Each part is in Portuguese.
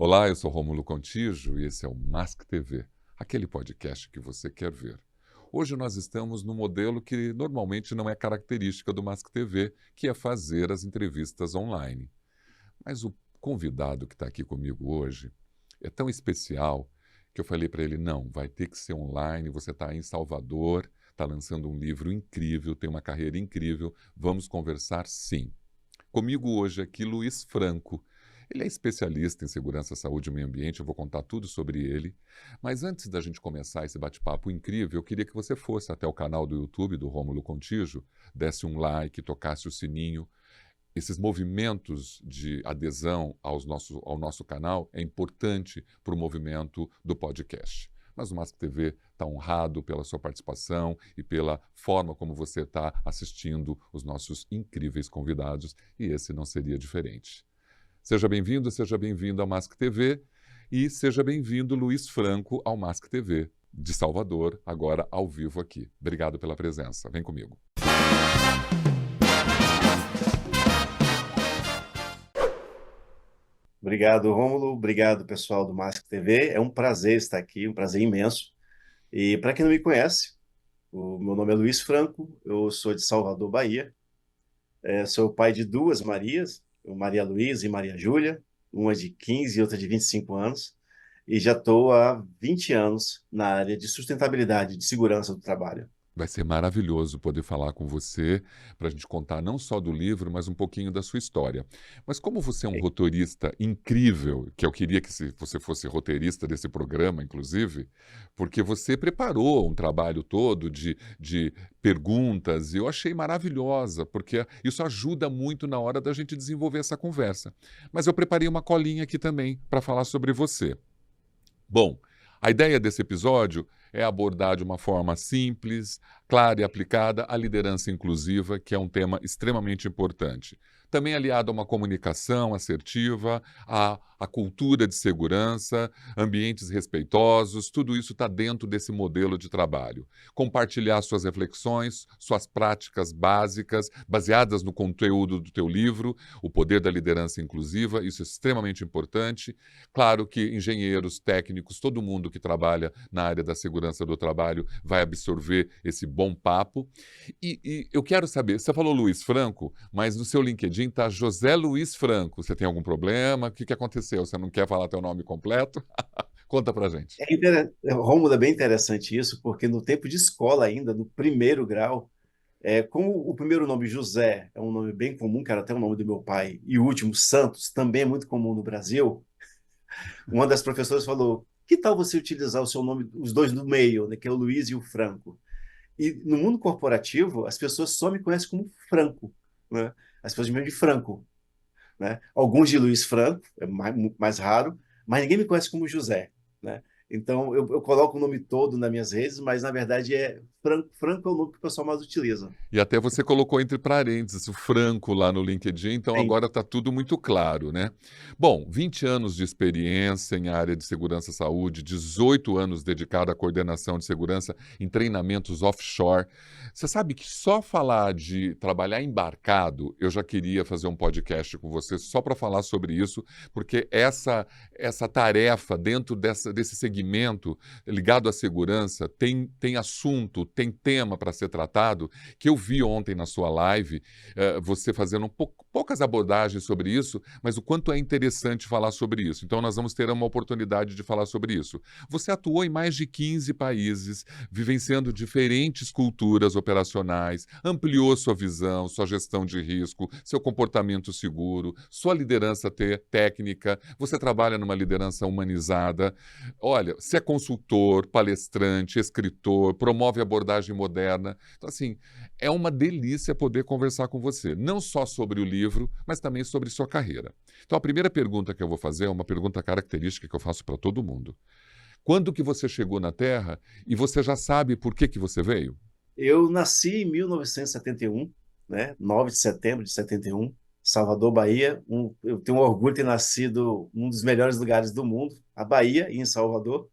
Olá, eu sou Rômulo Contígio e esse é o Mask TV, aquele podcast que você quer ver. Hoje nós estamos no modelo que normalmente não é característica do Mask TV, que é fazer as entrevistas online. Mas o convidado que está aqui comigo hoje é tão especial que eu falei para ele, não, vai ter que ser online, você está em Salvador, está lançando um livro incrível, tem uma carreira incrível, vamos conversar sim. Comigo hoje aqui, Luiz Franco. Ele é especialista em segurança, saúde e meio ambiente, eu vou contar tudo sobre ele. Mas antes da gente começar esse bate-papo incrível, eu queria que você fosse até o canal do YouTube do Rômulo Contígio, desse um like, tocasse o sininho. Esses movimentos de adesão ao nosso canal é importante para o movimento do podcast. Mas o Mask TV está honrado pela sua participação e pela forma como você está assistindo os nossos incríveis convidados, e esse não seria diferente. Seja bem-vindo ao Mask TV e seja bem-vindo, Luiz Franco, ao Mask TV, de Salvador, agora ao vivo aqui. Obrigado pela presença. Vem comigo. Obrigado, Rômulo. Obrigado, pessoal do Mask TV. É um prazer estar aqui, um prazer imenso. E para quem não me conhece, o meu nome é Luiz Franco, eu sou de Salvador, Bahia. Sou pai de duas Marias, Maria Luísa e Maria Júlia, uma de 15 e outra de 25 anos. E já estou há 20 anos na área de sustentabilidade, de segurança do trabalho. Vai ser maravilhoso poder falar com você, para a gente contar não só do livro, mas um pouquinho da sua história. Mas como você é um roteirista incrível, que eu queria que você fosse roteirista desse programa, inclusive, porque você preparou um trabalho todo de perguntas, e eu achei maravilhosa, porque isso ajuda muito na hora da gente desenvolver essa conversa. Mas eu preparei uma colinha aqui também para falar sobre você. Bom, a ideia desse episódio é abordar de uma forma simples, clara e aplicada a liderança inclusiva, que é um tema extremamente importante. Também aliado a uma comunicação assertiva, a cultura de segurança, ambientes respeitosos, tudo isso está dentro desse modelo de trabalho. Compartilhar suas reflexões, suas práticas básicas, baseadas no conteúdo do teu livro, O Poder da Liderança Inclusiva, isso é extremamente importante. Claro que engenheiros, técnicos, todo mundo que trabalha na área da segurança do trabalho vai absorver esse bom papo. E eu quero saber, você falou Luiz Franco, mas no seu LinkedIn está José Luiz Franco. Você tem algum problema? O que aconteceu? Você não quer falar teu nome completo? Conta pra gente. Rômulo, é bem interessante isso, porque no tempo de escola ainda, no primeiro grau, como o primeiro nome José é um nome bem comum, que era até o nome do meu pai, e o último Santos também é muito comum no Brasil, uma das professoras falou: que tal você utilizar o seu nome, os dois no meio, né, que é o Luiz e o Franco? E no mundo corporativo, as pessoas só me conhecem como Franco, né? As pessoas me chamam de Franco, né? Alguns de Luiz Franco, é mais raro, mas ninguém me conhece como José, né? Então, eu coloco o nome todo nas minhas redes, mas na verdade é Franco. Franco é o nome que o pessoal mais utiliza. E até você colocou entre parênteses o Franco lá no LinkedIn, então Sim. agora está tudo muito claro, né? Bom, 20 anos de experiência em área de segurança e saúde, 18 anos dedicado à coordenação de segurança em treinamentos offshore. Você sabe que só falar de trabalhar embarcado, eu já queria fazer um podcast com você só para falar sobre isso, porque essa tarefa dentro desse segmento ligado à segurança tem assunto, tem tema para ser tratado, que eu vi ontem na sua live, você fazendo poucas abordagens sobre isso, mas o quanto é interessante falar sobre isso. Então, nós vamos ter uma oportunidade de falar sobre isso. Você atuou em mais de 15 países, vivenciando diferentes culturas operacionais, ampliou sua visão, sua gestão de risco, seu comportamento seguro, sua liderança técnica, você trabalha numa liderança humanizada. Olha, você é consultor, palestrante, escritor, promove abordagem moderna. Então, assim, é uma delícia poder conversar com você, não só sobre o livro, mas também sobre sua carreira. Então, a primeira pergunta que eu vou fazer é uma pergunta característica que eu faço para todo mundo. Quando que você chegou na Terra e você já sabe por que você veio? Eu nasci em 1971, né? 9 de setembro de 71, Salvador, Bahia. Eu tenho um orgulho de ter nascido em um dos melhores lugares do mundo, a Bahia, em Salvador.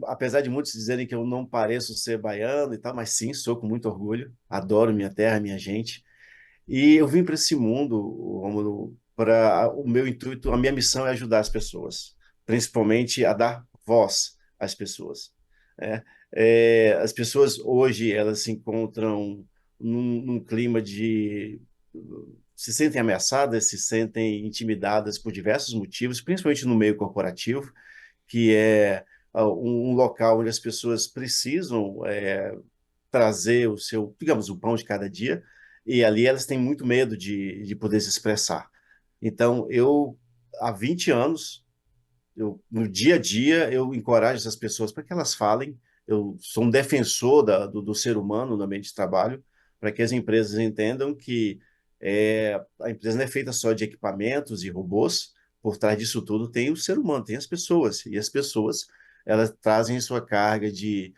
Apesar de muitos dizerem que eu não pareço ser baiano e tal, mas sim, sou com muito orgulho. Adoro minha terra, minha gente. E eu vim para esse mundo, Rômulo, para o meu intuito, a minha missão é ajudar as pessoas, principalmente a dar voz às pessoas, né? As pessoas hoje elas se encontram num clima de se sentem ameaçadas, se sentem intimidadas por diversos motivos, principalmente no meio corporativo, que é um local onde as pessoas precisam trazer o seu, digamos, o pão de cada dia, e ali elas têm muito medo de poder se expressar. Então, há 20 anos, no dia a dia, eu encorajo essas pessoas para que elas falem. Eu sou um defensor do ser humano no ambiente de trabalho, para que as empresas entendam que a empresa não é feita só de equipamentos e robôs, por trás disso tudo tem o ser humano, tem as pessoas, e as pessoas elas trazem sua carga de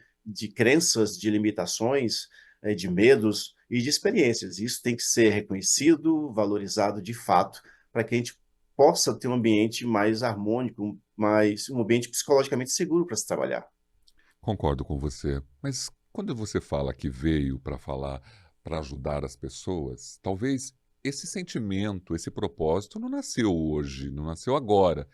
crenças, de limitações, de medos e de experiências. Isso tem que ser reconhecido, valorizado de fato, para que a gente possa ter um ambiente mais harmônico, um ambiente psicologicamente seguro para se trabalhar. Concordo com você. Mas quando você fala que veio para falar, para ajudar as pessoas, talvez esse sentimento, esse propósito não nasceu hoje, não nasceu agora.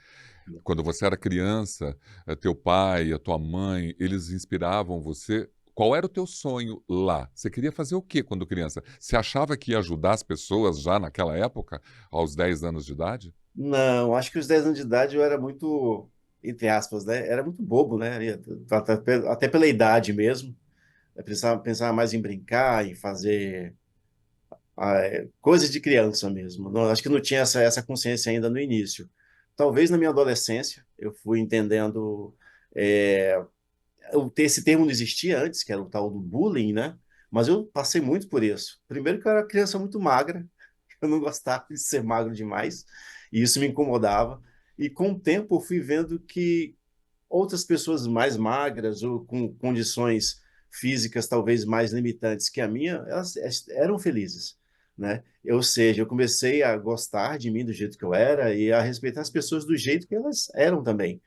Quando você era criança, teu pai, a tua mãe, eles inspiravam você. Qual era o teu sonho lá? Você queria fazer o quê quando criança? Você achava que ia ajudar as pessoas já naquela época, aos 10 anos de idade? Não, acho que os 10 anos de idade eu era muito, entre aspas, né? Era muito bobo, né? Até pela idade mesmo. Eu pensava mais em brincar, em fazer coisas de criança mesmo. Não, acho que não tinha essa consciência ainda no início. Talvez na minha adolescência eu fui entendendo. é, Esse termo não existia antes, que era o tal do bullying, né? Mas eu passei muito por isso. Primeiro que eu era criança muito magra, eu não gostava de ser magro demais, e isso me incomodava. E com o tempo eu fui vendo que outras pessoas mais magras ou com condições físicas talvez mais limitantes que a minha, elas eram felizes, né? Ou seja, eu comecei a gostar de mim do jeito que eu era e a respeitar as pessoas do jeito que elas eram também.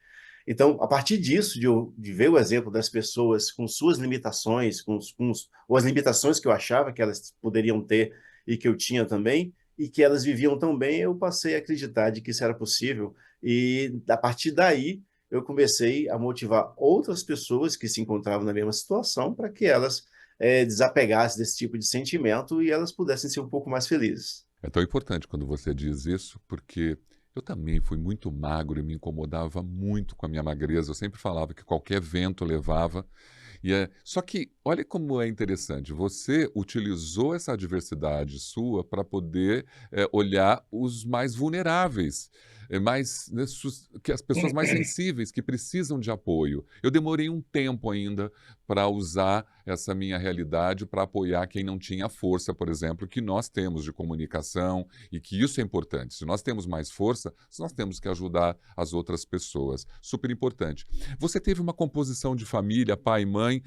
Então, a partir disso, de ver o exemplo das pessoas com suas limitações, ou as limitações que eu achava que elas poderiam ter e que eu tinha também, e que elas viviam tão bem, eu passei a acreditar de que isso era possível. E a partir daí, eu comecei a motivar outras pessoas que se encontravam na mesma situação para que elas desapegassem desse tipo de sentimento e elas pudessem ser um pouco mais felizes. É tão importante quando você diz isso, porque eu também fui muito magro e me incomodava muito com a minha magreza. Eu sempre falava que qualquer vento levava. Só que olha como é interessante. Você utilizou essa adversidade sua para poder olhar os mais vulneráveis, que as pessoas mais sensíveis que precisam de apoio. Eu demorei um tempo ainda para usar essa minha realidade para apoiar quem não tinha força, por exemplo, que nós temos de comunicação e que isso é importante. Se nós temos mais força, nós temos que ajudar as outras pessoas. Super importante. Você teve uma composição de família, pai e mãe,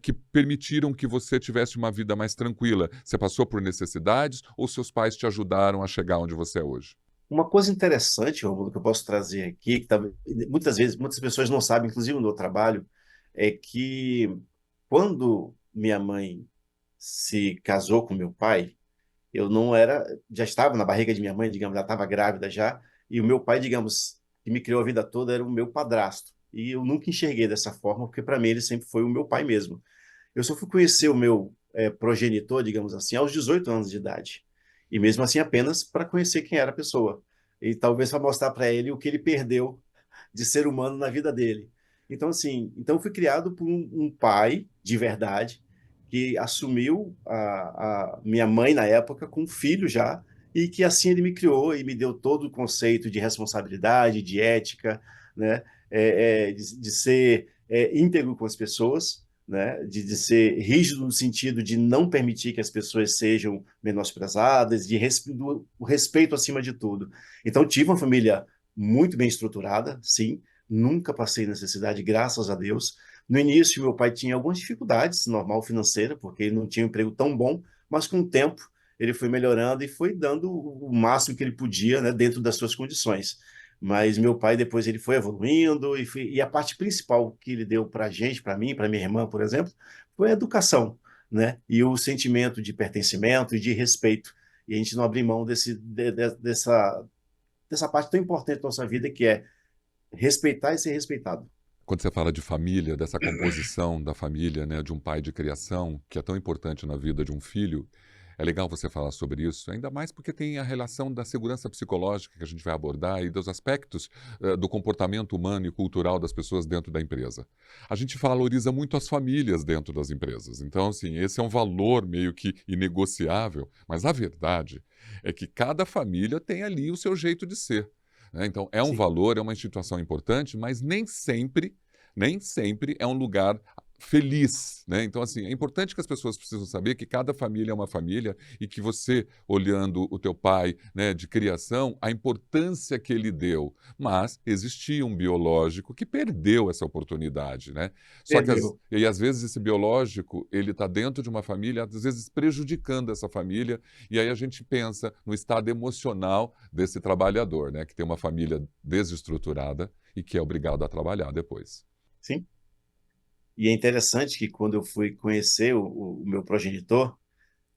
que permitiram que você tivesse uma vida mais tranquila. Você passou por necessidades ou seus pais te ajudaram a chegar onde você é hoje? Uma coisa interessante, Romulo, que eu posso trazer aqui, muitas vezes, muitas pessoas não sabem, inclusive no meu trabalho, é que quando minha mãe se casou com meu pai, eu não era, já estava na barriga de minha mãe, digamos, ela estava grávida já, e o meu pai, digamos, que me criou a vida toda, era o meu padrasto. E eu nunca enxerguei dessa forma, porque para mim ele sempre foi o meu pai mesmo. Eu só fui conhecer o meu progenitor, digamos assim, aos 18 anos de idade. E mesmo assim apenas para conhecer quem era a pessoa. E talvez para mostrar para ele o que ele perdeu de ser humano na vida dele. Então, assim, então eu fui criado por um pai de verdade que assumiu a minha mãe na época com um filho já e que assim ele me criou e me deu todo o conceito de responsabilidade, de ética, né, de ser íntegro com as pessoas, né, de ser rígido no sentido de não permitir que as pessoas sejam menosprezadas, o respeito acima de tudo. Então tive uma família muito bem estruturada, sim. Nunca passei necessidade, graças a Deus. No início, meu pai tinha algumas dificuldades, normal financeira, porque ele não tinha um emprego tão bom, mas com o tempo ele foi melhorando e foi dando o máximo que ele podia, né, dentro das suas condições. Mas meu pai depois ele foi evoluindo e a parte principal que ele deu para a gente, para mim, para minha irmã, por exemplo, foi a educação, né? E o sentimento de pertencimento e de respeito. E a gente não abriu mão dessa parte tão importante da nossa vida, que é respeitar e ser respeitado. Quando você fala de família, dessa composição da família, né, de um pai de criação, que é tão importante na vida de um filho, é legal você falar sobre isso, ainda mais porque tem a relação da segurança psicológica que a gente vai abordar e dos aspectos do comportamento humano e cultural das pessoas dentro da empresa. A gente valoriza muito as famílias dentro das empresas, então, assim, esse é um valor meio que inegociável, mas a verdade é que cada família tem ali o seu jeito de ser. Né? Então, é um Sim, valor, é uma instituição importante, mas nem sempre é um lugar feliz, né? Então, assim, é importante que as pessoas precisam saber que cada família é uma família e que você, olhando o teu pai, né, de criação, a importância que ele deu, mas existia um biológico que perdeu essa oportunidade, né? Só que, perdeu. às vezes, esse biológico, ele está dentro de uma família, às vezes prejudicando essa família, e aí a gente pensa no estado emocional desse trabalhador, né, que tem uma família desestruturada e que é obrigado a trabalhar depois. Sim. E é interessante que quando eu fui conhecer o meu progenitor,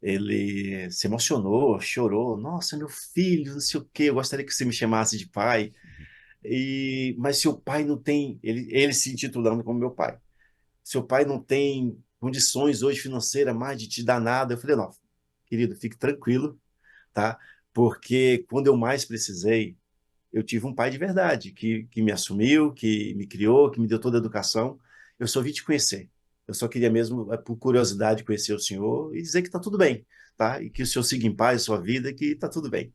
ele se emocionou, chorou. Nossa, meu filho, não sei o quê, eu gostaria que você me chamasse de pai. Mas seu pai não tem, ele se intitulando como meu pai. Seu pai não tem condições hoje financeiras mais de te dar nada. Eu falei, não, querido, fique tranquilo, tá? Porque quando eu mais precisei, eu tive um pai de verdade, que me assumiu, que me criou, que me deu toda a educação. Eu só vim te conhecer. Eu só queria mesmo, por curiosidade, conhecer o senhor e dizer que está tudo bem, tá? E que o senhor siga em paz a sua vida, que está tudo bem.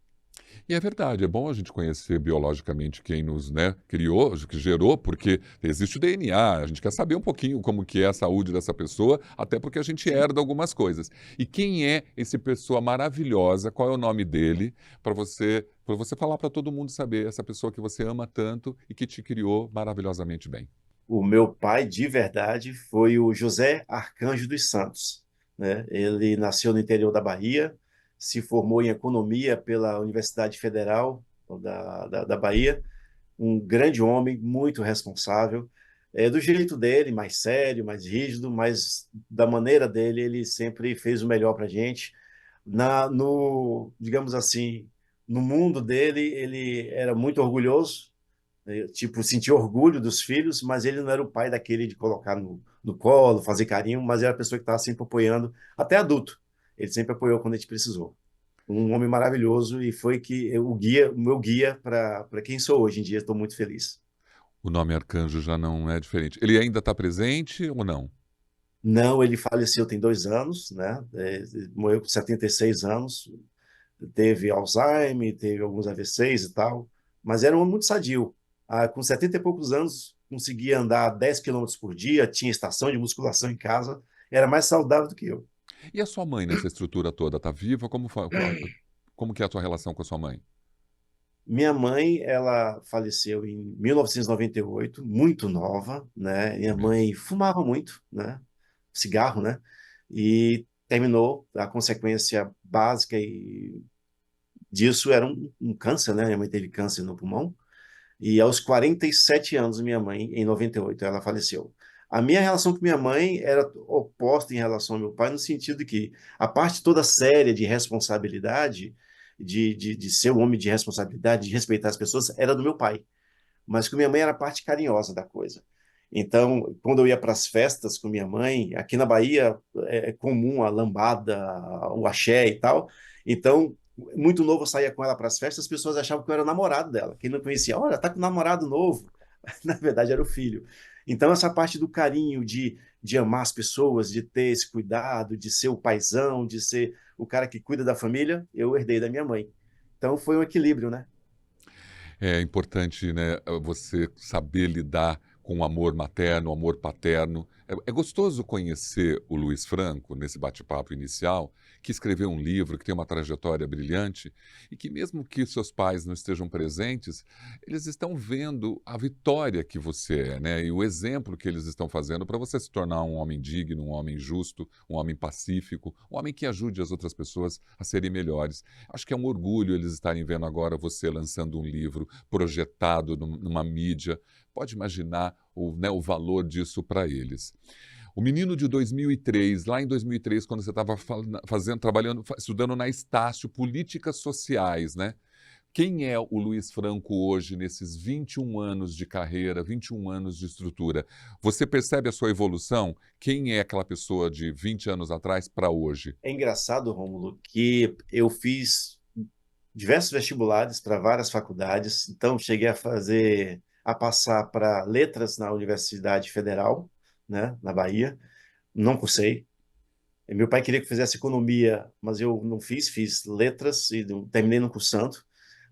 E é verdade, é bom a gente conhecer biologicamente quem nos, né, criou, que gerou, porque existe o DNA, a gente quer saber um pouquinho como que é a saúde dessa pessoa, até porque a gente Sim. herda algumas coisas. E quem é esse pessoa maravilhosa, qual é o nome dele, para você falar para todo mundo saber, essa pessoa que você ama tanto e que te criou maravilhosamente bem. O meu pai de verdade foi o José Arcanjo dos Santos, né? Ele nasceu no interior da Bahia, se formou em economia pela Universidade Federal da Bahia, um grande homem, muito responsável, do jeito dele, mais sério, mais rígido, mas da maneira dele, ele sempre fez o melhor para a gente. Digamos assim, no mundo dele, ele era muito orgulhoso, tipo, sentia orgulho dos filhos, mas ele não era o pai daquele de colocar no colo, fazer carinho, mas era a pessoa que estava sempre apoiando, até adulto. Ele sempre apoiou quando a gente precisou. Um homem maravilhoso e foi o meu guia para quem sou hoje em dia. Estou muito feliz. O nome Arcanjo já não é diferente. Ele ainda está presente ou não? Não, ele faleceu tem 2 anos, né? Morreu com 76 anos, teve Alzheimer, teve alguns AVCs e tal, mas era um homem muito sadio. Com 70 e poucos anos, conseguia andar 10 quilômetros por dia, tinha estação de musculação em casa, era mais saudável do que eu. E a sua mãe nessa estrutura toda, está viva? Como que é a tua relação com a sua mãe? Minha mãe, ela faleceu em 1998, muito nova, né? É Minha mesmo. mãe fumava muito, né? Cigarro, né? E terminou, a consequência básica disso era um câncer, né? Minha mãe teve câncer no pulmão. E aos 47 anos, minha mãe, em 98, ela faleceu. A minha relação com minha mãe era oposta em relação ao meu pai, no sentido de que a parte toda séria de responsabilidade, de ser um homem de responsabilidade, de respeitar as pessoas, era do meu pai. Mas com minha mãe era a parte carinhosa da coisa. Então, quando eu ia para as festas com minha mãe, aqui na Bahia é comum a lambada, o axé e tal. Então, muito novo eu saía com ela para as festas, as pessoas achavam que eu era o namorado dela. Quem não conhecia, olha, tá com um namorado novo. Na verdade, era o filho. Então, essa parte do carinho, de amar as pessoas, de ter esse cuidado, de ser o paizão, de ser o cara que cuida da família, eu herdei da minha mãe. Então, foi um equilíbrio, né? É importante, né, você saber lidar com o amor materno, o amor paterno. É gostoso conhecer o Luiz Franco, nesse bate-papo inicial, que escreveu um livro, que tem uma trajetória brilhante e que, mesmo que seus pais não estejam presentes, eles estão vendo a vitória que você é, né, e o exemplo que eles estão fazendo para você se tornar um homem digno, um homem justo, um homem pacífico, um homem que ajude as outras pessoas a serem melhores. Acho que é um orgulho eles estarem vendo agora você lançando um livro projetado numa mídia. Pode imaginar né, o valor disso para eles. O menino de 2003, lá em 2003, quando você estava fazendo, trabalhando, estudando na Estácio, políticas sociais, né? Quem é o Luiz Franco hoje, nesses 21 anos de carreira, 21 anos de estrutura? Você percebe a sua evolução? Quem é aquela pessoa de 20 anos atrás para hoje? É engraçado, Rômulo, que eu fiz diversos vestibulares para várias faculdades, então cheguei a passar para letras na Universidade Federal, né, na Bahia, não cursei. Meu pai queria que eu fizesse economia, mas eu não fiz letras e terminei não cursando.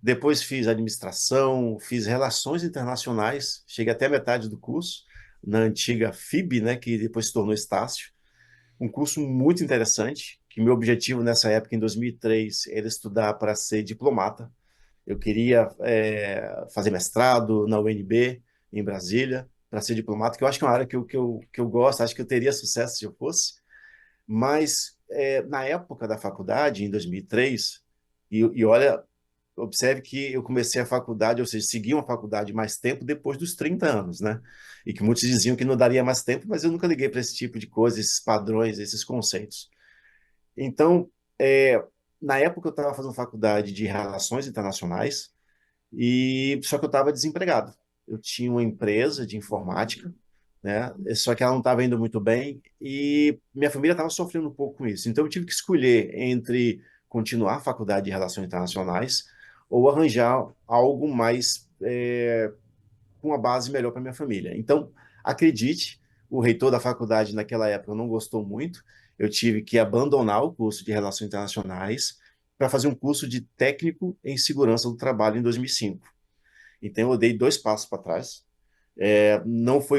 Depois fiz administração, fiz relações internacionais, cheguei até a metade do curso, na antiga FIB, né, que depois se tornou Estácio. Um curso muito interessante, que meu objetivo nessa época, em 2003, era estudar para ser diplomata. Eu queria fazer mestrado na UNB, em Brasília, para ser diplomata, que eu acho que é uma área que eu gosto, acho que eu teria sucesso se eu fosse. Mas, na época da faculdade, em 2003, e olha, observe que eu comecei a faculdade, ou seja, segui uma faculdade mais tempo depois dos 30 anos, né? E que muitos diziam que não daria mais tempo, mas eu nunca liguei para esse tipo de coisa, esses padrões, esses conceitos. Então, na época eu estava fazendo faculdade de Relações Internacionais, e só que eu estava desempregado. Eu tinha uma empresa de informática, né? Só que ela não estava indo muito bem e minha família estava sofrendo um pouco com isso. Então eu tive que escolher entre continuar a faculdade de Relações Internacionais ou arranjar algo mais com uma base melhor para minha família. Então, acredite, o reitor da faculdade naquela época não gostou muito. Eu tive que abandonar o curso de Relações Internacionais para fazer um curso de técnico em segurança do trabalho em 2005. Então, eu dei dois passos para trás.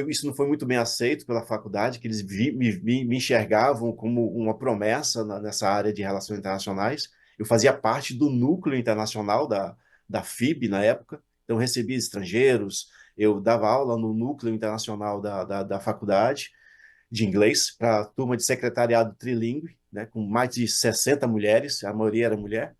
Isso não foi muito bem aceito pela faculdade, que eles me enxergavam como uma promessa nessa área de relações internacionais. Eu fazia parte do núcleo internacional da FIB na época, então recebia estrangeiros, eu dava aula no núcleo internacional da faculdade de inglês para a turma de secretariado trilingue, né, com mais de 60 mulheres, a maioria era mulher,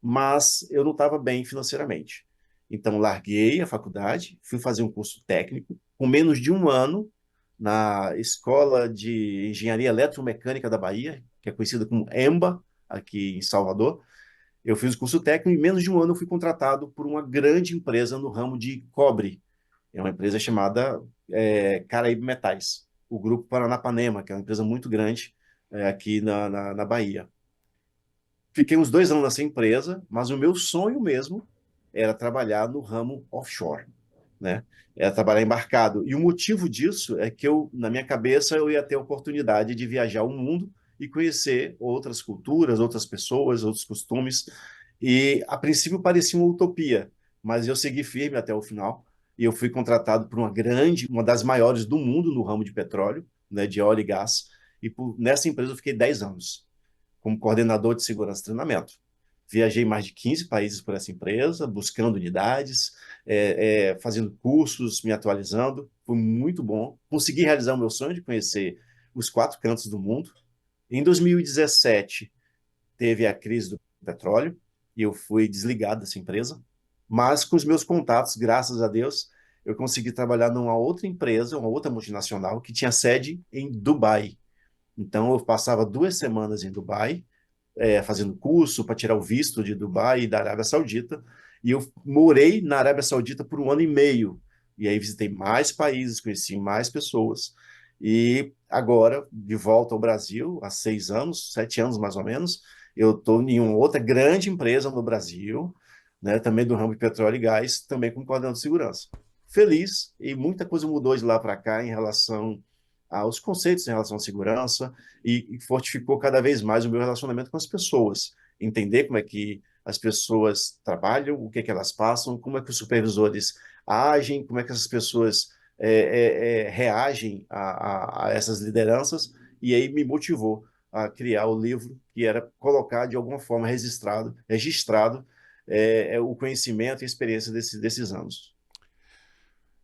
mas eu não estava bem financeiramente. Então, larguei a faculdade, fui fazer um curso técnico, com menos de um ano, na Escola de Engenharia Eletromecânica da Bahia, que é conhecida como EMBA, aqui em Salvador. Eu fiz o curso técnico e em menos de um ano eu fui contratado por uma grande empresa no ramo de cobre. É uma empresa chamada Caraíbe Metais, o Grupo Paranapanema, que é uma empresa muito grande aqui na Bahia. Fiquei uns 2 anos nessa empresa, mas o meu sonho mesmo era trabalhar no ramo offshore, né? Era trabalhar embarcado. E o motivo disso é que na minha cabeça, eu ia ter a oportunidade de viajar o mundo e conhecer outras culturas, outras pessoas, outros costumes. E, a princípio, parecia uma utopia, mas eu segui firme até o final. E eu fui contratado por uma das maiores do mundo no ramo de petróleo, né, de óleo e gás. E nessa empresa eu fiquei 10 anos como coordenador de segurança e treinamento. Viajei mais de 15 países por essa empresa, buscando unidades, fazendo cursos, me atualizando. Foi muito bom. Consegui realizar o meu sonho de conhecer os 4 cantos do mundo. Em 2017, teve a crise do petróleo e eu fui desligado dessa empresa. Mas com os meus contatos, graças a Deus, eu consegui trabalhar numa outra empresa, uma outra multinacional, que tinha sede em Dubai. Então, eu passava 2 semanas em Dubai, fazendo curso para tirar o visto de Dubai e da Arábia Saudita. E eu morei na Arábia Saudita por 1 ano e meio. E aí visitei mais países, conheci mais pessoas. E agora, de volta ao Brasil, há 6 anos, 7 anos mais ou menos, eu estou em uma outra grande empresa no Brasil, né, também do ramo de petróleo e gás, também como coordenador de segurança. Feliz, e muita coisa mudou de lá para cá em relação aos conceitos em relação à segurança e fortificou cada vez mais o meu relacionamento com as pessoas. Entender como é que as pessoas trabalham, o que é que elas passam, como é que os supervisores agem, como é que essas pessoas reagem a essas lideranças, e aí me motivou a criar o livro, que era colocar de alguma forma registrado o conhecimento e a experiência desses anos.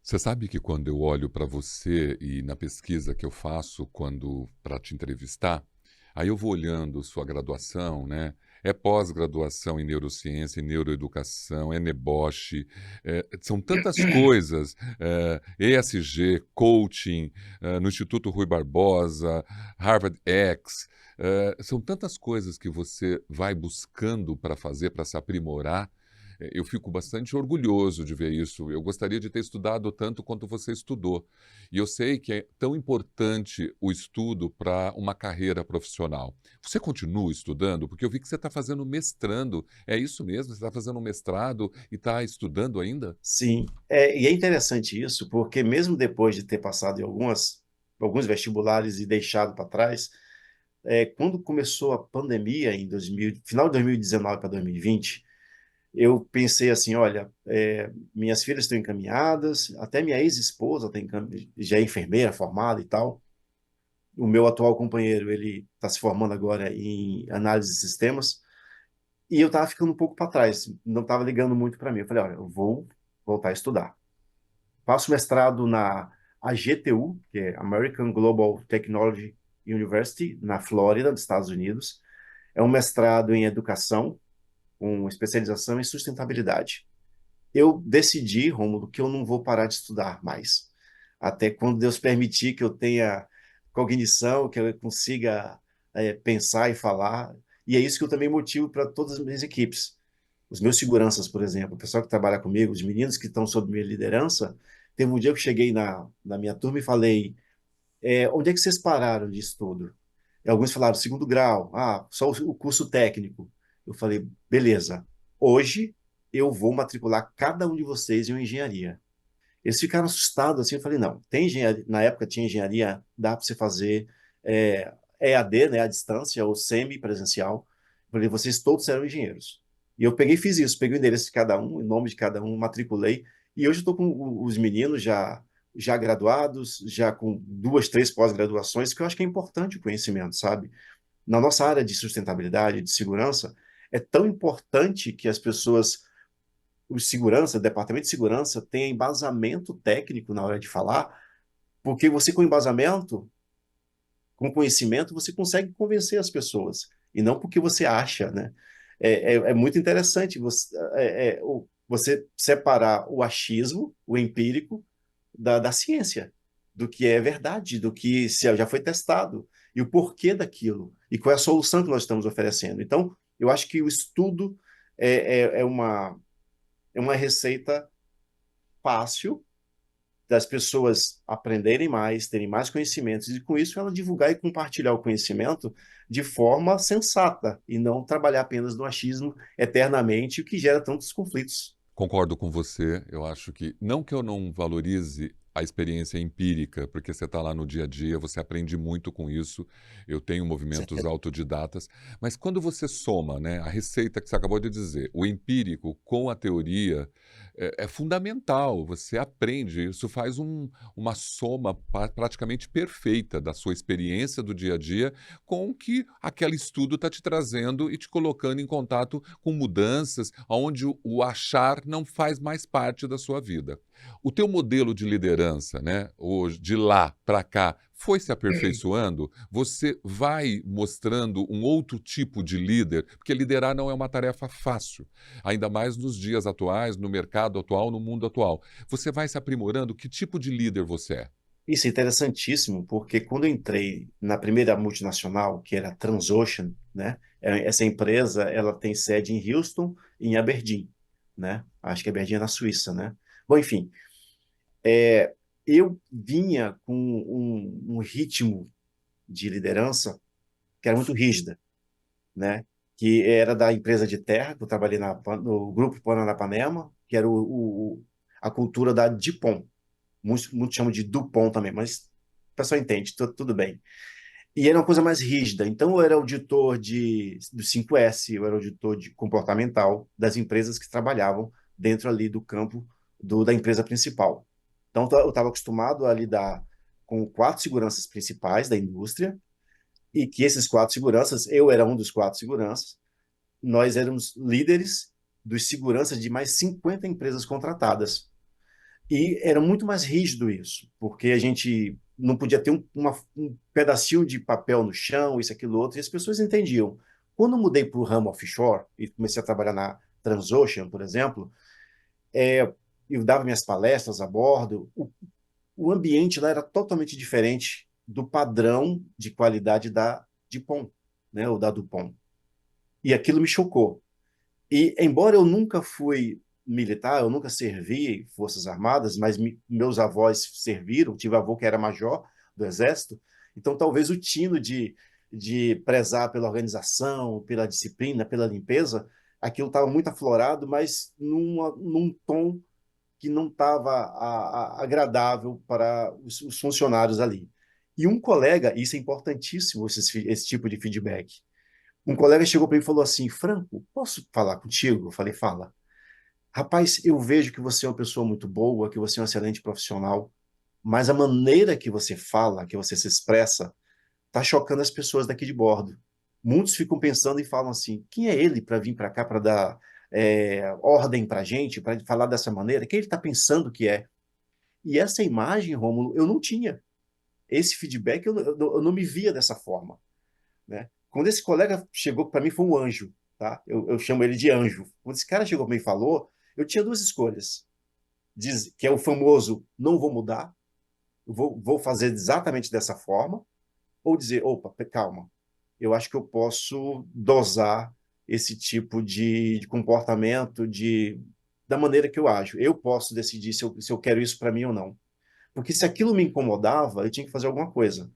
Você sabe que quando eu olho para você e na pesquisa que eu faço quando para te entrevistar, aí eu vou olhando sua graduação, né? É pós-graduação em neurociência, em neuroeducação, é NEBOSH, são tantas coisas, ESG, coaching, no Instituto Rui Barbosa, Harvard X, são tantas coisas que você vai buscando para fazer, para se aprimorar, Eu fico bastante orgulhoso de ver isso. Eu gostaria de ter estudado tanto quanto você estudou. E eu sei que é tão importante o estudo para uma carreira profissional. Você continua estudando? Porque eu vi que você está fazendo mestrando. É isso mesmo? Você está fazendo um mestrado e está estudando ainda? Sim, e é interessante isso, porque mesmo depois de ter passado em alguns vestibulares e deixado para trás, quando começou a pandemia em 2000, final de 2019 para 2020, eu pensei assim, olha, minhas filhas estão encaminhadas, até minha ex-esposa já é enfermeira formada e tal. O meu atual companheiro, ele está se formando agora em análise de sistemas, e eu estava ficando um pouco para trás, não estava ligando muito para mim. Eu falei, olha, eu vou voltar a estudar. Faço mestrado na AGTU, que é American Global Technology University, na Flórida, nos Estados Unidos. É um mestrado em educação, com especialização em sustentabilidade. Eu decidi, Rômulo, que eu não vou parar de estudar mais. Até quando Deus permitir que eu tenha cognição, que eu consiga pensar e falar. E é isso que eu também motivo para todas as minhas equipes. Os meus seguranças, por exemplo, o pessoal que trabalha comigo, os meninos que estão sob minha liderança, teve um dia que eu cheguei na minha turma e falei, onde é que vocês pararam de estudo? E alguns falaram, segundo grau, só o curso técnico. Eu falei, beleza, hoje eu vou matricular cada um de vocês em uma engenharia. Eles ficaram assustados assim, eu falei, não, tem engenharia, na época tinha engenharia, dá para você fazer EAD, né, à distância, ou semi-presencial. Eu falei, vocês todos serão engenheiros. E eu peguei e fiz isso, peguei o endereço de cada um, o nome de cada um, matriculei, e hoje eu estou com os meninos já graduados, já com duas, três pós-graduações, que eu acho que é importante o conhecimento, sabe? Na nossa área de sustentabilidade, de segurança, é tão importante que as pessoas, o segurança, o departamento de segurança, tenha embasamento técnico na hora de falar, porque você com embasamento, com conhecimento, você consegue convencer as pessoas, e não porque você acha, né? É muito interessante você separar o achismo, o empírico, da ciência, do que é verdade, do que já foi testado, e o porquê daquilo, e qual é a solução que nós estamos oferecendo. Então, eu acho que o estudo é uma receita fácil das pessoas aprenderem mais, terem mais conhecimentos, e com isso ela divulgar e compartilhar o conhecimento de forma sensata, e não trabalhar apenas no achismo eternamente, o que gera tantos conflitos. Concordo com você. Eu acho que, não que eu não valorize a experiência empírica, porque você está lá no dia a dia, você aprende muito com isso. Eu tenho movimentos Certeza. autodidatas, mas quando você soma, né, a receita que você acabou de dizer, o empírico com a teoria, é fundamental. Você aprende, isso faz uma soma praticamente perfeita da sua experiência do dia a dia com o que aquele estudo está te trazendo e te colocando em contato com mudanças onde o achar não faz mais parte da sua vida. O teu modelo de liderança, né, hoje, de lá para cá, foi se aperfeiçoando? Você vai mostrando um outro tipo de líder, porque liderar não é uma tarefa fácil, ainda mais nos dias atuais, no mercado atual, no mundo atual. Você vai se aprimorando? Que tipo de líder você é? Isso é interessantíssimo, porque quando eu entrei na primeira multinacional, que era a Transocean, né? Essa empresa, ela tem sede em Houston e em Aberdeen, né? Acho que Aberdeen é na Suíça, né? Bom, enfim, eu vinha com um ritmo de liderança que era muito rígida, né? Que era da empresa de terra, que eu trabalhei no Grupo Paranapanema, que era a cultura da DuPont. Muitos chamam de Dupont também, mas o pessoal entende, tudo bem. E era uma coisa mais rígida. Então, eu era auditor do 5S, eu era auditor de comportamental das empresas que trabalhavam dentro ali do campo da empresa principal. Então, eu estava acostumado a lidar com quatro seguranças principais da indústria, e que esses quatro seguranças, eu era um dos quatro seguranças, nós éramos líderes dos seguranças de mais 50 empresas contratadas. E era muito mais rígido isso, porque a gente não podia ter um pedacinho de papel no chão, isso, aquilo, outro, e as pessoas entendiam. Quando eu mudei para o ramo offshore e comecei a trabalhar na Transocean, por exemplo, eu dava minhas palestras a bordo, o ambiente lá era totalmente diferente do padrão de qualidade da DuPont, né, ou da DuPont. E aquilo me chocou. E embora eu nunca fui militar, eu nunca servi Forças Armadas, mas meus avós serviram, tive avô que era major do Exército, então talvez o tino de prezar pela organização, pela disciplina, pela limpeza, aquilo estava muito aflorado, mas num tom que não estava agradável para os funcionários ali. E um colega, isso é importantíssimo, esse tipo de feedback. Um colega chegou para mim e falou assim: Franco, posso falar contigo? Eu falei: fala. Rapaz, eu vejo que você é uma pessoa muito boa, que você é um excelente profissional, mas a maneira que você fala, que você se expressa, está chocando as pessoas daqui de bordo. Muitos ficam pensando e falam assim: quem é ele para vir para cá para dar ordem para a gente, para falar dessa maneira? Quem ele está pensando que é? E essa imagem, Rômulo, eu não tinha. Esse feedback eu não me via dessa forma, né? Quando esse colega chegou para mim, foi um anjo, tá? Eu chamo ele de anjo. Quando esse cara chegou para mim e falou, eu tinha duas escolhas. Diz, que é o famoso, não vou mudar, vou fazer exatamente dessa forma, ou dizer, opa, calma, eu acho que eu posso dosar esse tipo de comportamento da maneira que eu ajo. Eu posso decidir se eu quero isso para mim ou não. Porque se aquilo me incomodava, eu tinha que fazer alguma coisa.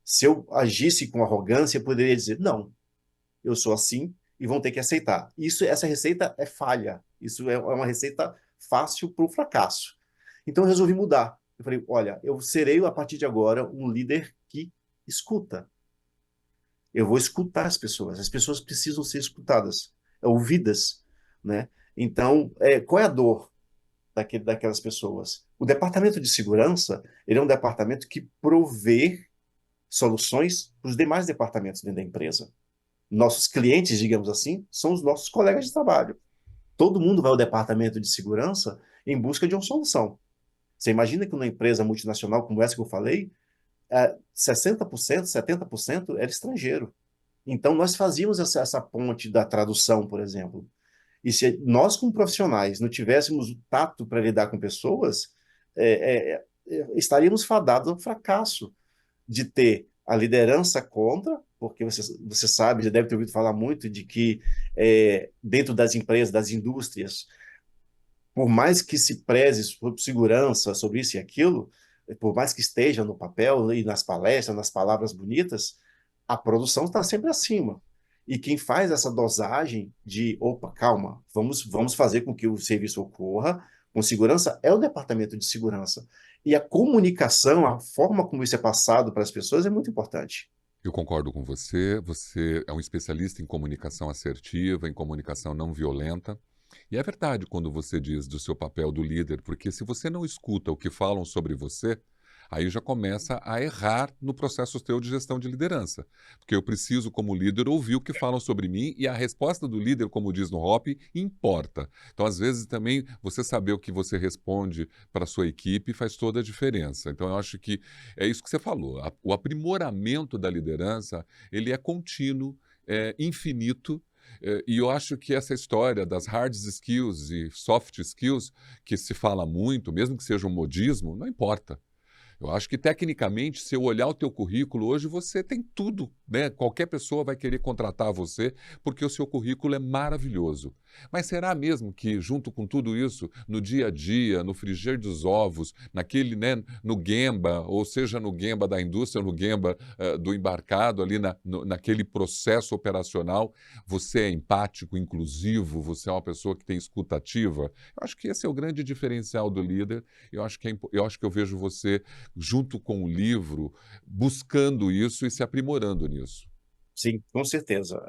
Se eu agisse com arrogância, eu poderia dizer, não, eu sou assim e vão ter que aceitar. Essa receita é falha. Isso é uma receita fácil para o fracasso. Então eu resolvi mudar. Eu falei, olha, eu serei a partir de agora um líder que escuta. Eu vou escutar as pessoas. As pessoas precisam ser escutadas, ouvidas, né? Então, qual é a dor daquelas pessoas? O departamento de segurança, ele é um departamento que provê soluções para os demais departamentos dentro da empresa. Nossos clientes, digamos assim, são os nossos colegas de trabalho. Todo mundo vai ao departamento de segurança em busca de uma solução. Você imagina que numa empresa multinacional como essa que eu falei, 60%, 70% era estrangeiro. Então, nós fazíamos essa ponte da tradução, por exemplo. E se nós, como profissionais, não tivéssemos o tato para lidar com pessoas, estaríamos fadados ao fracasso de ter a liderança contra, porque você sabe, já deve ter ouvido falar muito de que dentro das empresas, das indústrias, por mais que se preze sobre segurança, sobre isso e aquilo, por mais que esteja no papel e nas palestras, nas palavras bonitas, a produção está sempre acima. E quem faz essa dosagem de, opa, calma, vamos fazer com que o serviço ocorra com segurança é o departamento de segurança. E a comunicação, a forma como isso é passado para as pessoas é muito importante. Eu concordo com você. Você é um especialista em comunicação assertiva, em comunicação não violenta. E é verdade quando você diz do seu papel do líder, porque se você não escuta o que falam sobre você, aí já começa a errar no processo teu de gestão de liderança. Porque eu preciso, como líder, ouvir o que falam sobre mim e a resposta do líder, como diz no Hop, importa. Então, às vezes, também você saber o que você responde para a sua equipe faz toda a diferença. Então, eu acho que é isso que você falou. O aprimoramento da liderança, ele é contínuo, é infinito, e eu acho que essa história das hard skills e soft skills, que se fala muito, mesmo que seja um modismo, não importa. Eu acho que, tecnicamente, se eu olhar o teu currículo, hoje você tem tudo, né? Qualquer pessoa vai querer contratar você porque o seu currículo é maravilhoso. Mas será mesmo que, junto com tudo isso, no dia a dia, no frigir dos ovos, naquele, né, no Gemba, ou seja, no Gemba da indústria, no Gemba do embarcado, ali naquele processo operacional, você é empático, inclusivo, você é uma pessoa que tem escuta ativa? Eu acho que esse é o grande diferencial do líder. Eu acho que eu vejo você junto com o livro, buscando isso e se aprimorando nisso. Sim, com certeza.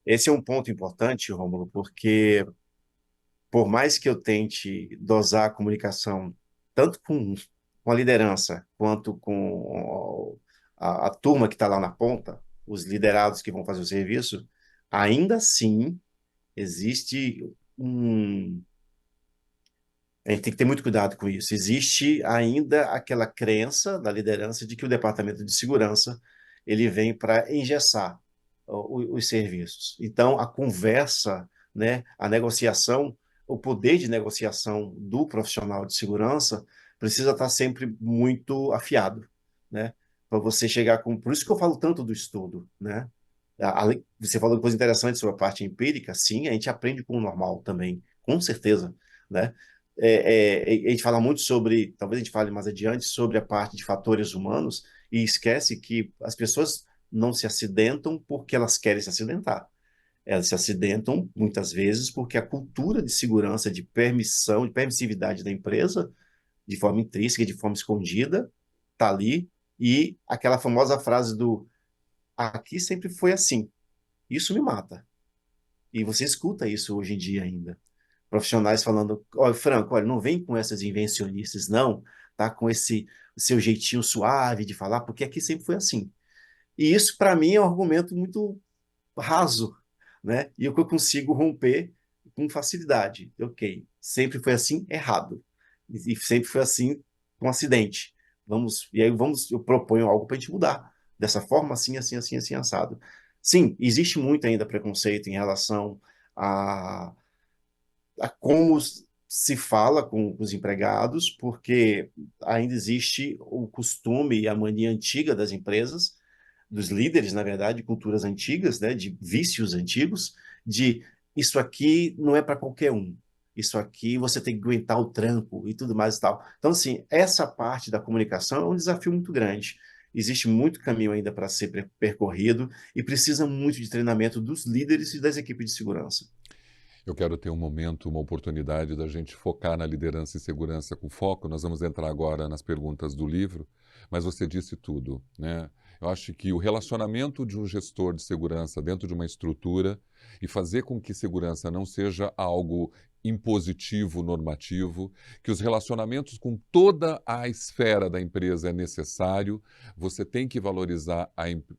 Esse é um ponto importante, Rômulo, porque por mais que eu tente dosar a comunicação, tanto com a liderança, quanto com a turma que está lá na ponta, os liderados que vão fazer o serviço, ainda assim existe um. A gente tem que ter muito cuidado com isso. Existe ainda aquela crença da liderança de que o departamento de segurança ele vem para engessar os serviços. Então, a conversa, né, a negociação, o poder de negociação do profissional de segurança precisa estar sempre muito afiado, né? Para você chegar com. Por isso que eu falo tanto do estudo, né? Você falou uma coisa interessante sobre a parte empírica. Sim, a gente aprende com o normal também, com certeza, né? A gente fala muito sobre, talvez a gente fale mais adiante, sobre a parte de fatores humanos e esquece que as pessoas não se acidentam porque elas querem se acidentar. Elas se acidentam muitas vezes porque a cultura de segurança, de permissão, de permissividade da empresa, de forma intrínseca, de forma escondida, está ali. E aquela famosa frase do aqui sempre foi assim. Isso me mata. E você escuta isso hoje em dia ainda. Profissionais falando, olha, Franco, olha, não vem com essas invencionices, não, tá? Com esse seu jeitinho suave de falar, porque aqui sempre foi assim. E isso, para mim, é um argumento muito raso, né? E o que eu consigo romper com facilidade. Ok, sempre foi assim, errado. E sempre foi assim, um acidente. Eu proponho algo para a gente mudar. Dessa forma, assim, assim, assim, assim, assado. Sim, existe muito ainda preconceito em relação a, a como se fala com os empregados, porque ainda existe o costume e a mania antiga das empresas, dos líderes, na verdade, culturas antigas, né, de vícios antigos, de isso aqui não é para qualquer um. Isso aqui você tem que aguentar o tranco e tudo mais e tal. Então, assim, essa parte da comunicação é um desafio muito grande. Existe muito caminho ainda para ser percorrido e precisa muito de treinamento dos líderes e das equipes de segurança. Eu quero ter um momento, uma oportunidade da gente focar na liderança e segurança com foco. Nós vamos entrar agora nas perguntas do livro, mas você disse tudo, né? Eu acho que o relacionamento de um gestor de segurança dentro de uma estrutura e fazer com que segurança não seja algo impositivo, normativo, que os relacionamentos com toda a esfera da empresa é necessário, você tem que valorizar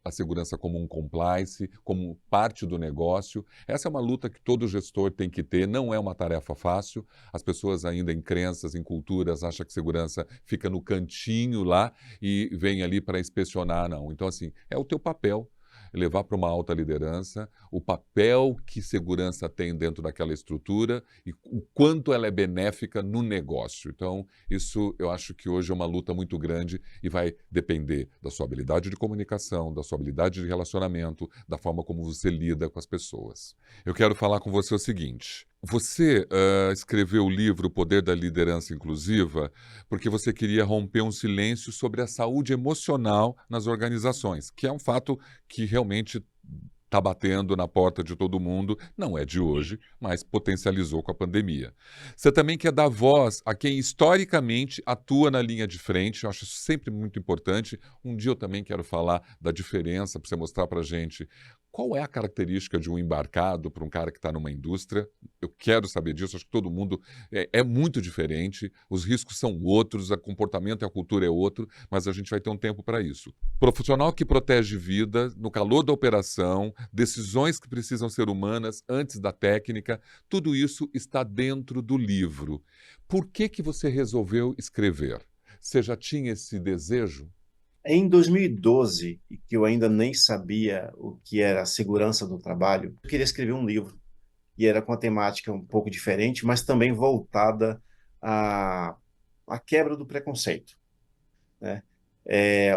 a segurança como um compliance, como parte do negócio. Essa é uma luta que todo gestor tem que ter, não é uma tarefa fácil. As pessoas ainda em crenças, em culturas, acham que segurança fica no cantinho lá e vem ali para inspecionar, não. Então, assim, é o teu papel levar para uma alta liderança o papel que segurança tem dentro daquela estrutura e o quanto ela é benéfica no negócio. Então, isso eu acho que hoje é uma luta muito grande e vai depender da sua habilidade de comunicação, da sua habilidade de relacionamento, da forma como você lida com as pessoas. Eu quero falar com você o seguinte: você escreveu o livro O Poder da Liderança Inclusiva porque você queria romper um silêncio sobre a saúde emocional nas organizações, que é um fato que realmente está batendo na porta de todo mundo, não é de hoje, mas potencializou com a pandemia. Você também quer dar voz a quem historicamente atua na linha de frente, eu acho isso sempre muito importante. Um dia eu também quero falar da diferença, para você mostrar para a gente qual é a característica de um embarcado para um cara que está numa indústria. Eu quero saber disso, acho que todo mundo é muito diferente, os riscos são outros, o comportamento e a cultura é outro, mas a gente vai ter um tempo para isso. Profissional que protege vida no calor da operação, decisões que precisam ser humanas antes da técnica, tudo isso está dentro do livro. Por que que você resolveu escrever? Você já tinha esse desejo? Em 2012, e que eu ainda nem sabia o que era segurança do trabalho, eu queria escrever um livro. E era com a temática um pouco diferente, mas também voltada à, à quebra do preconceito, né?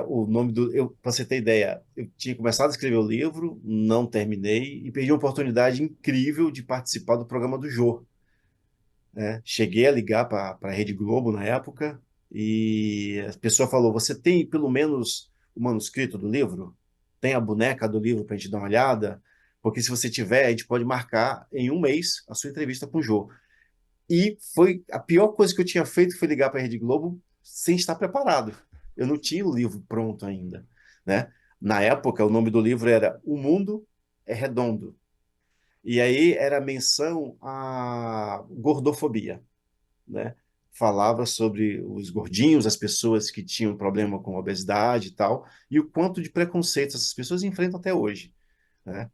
O nome para você ter ideia, eu tinha começado a escrever o livro, não terminei e perdi uma oportunidade incrível de participar do programa do Jô, né? Cheguei a ligar para a Rede Globo na época e a pessoa falou: Você tem pelo menos o manuscrito do livro? Tem a boneca do livro para a gente dar uma olhada? Porque se você tiver, a gente pode marcar em um mês a sua entrevista com o Jô. E foi a pior coisa que eu tinha feito foi ligar para a Rede Globo sem estar preparado. Eu não tinha o livro pronto ainda, né? Na época, o nome do livro era O Mundo é Redondo. E aí era menção à gordofobia, né? Falava sobre os gordinhos, as pessoas que tinham problema com obesidade e tal, e o quanto de preconceito essas pessoas enfrentam até hoje, né?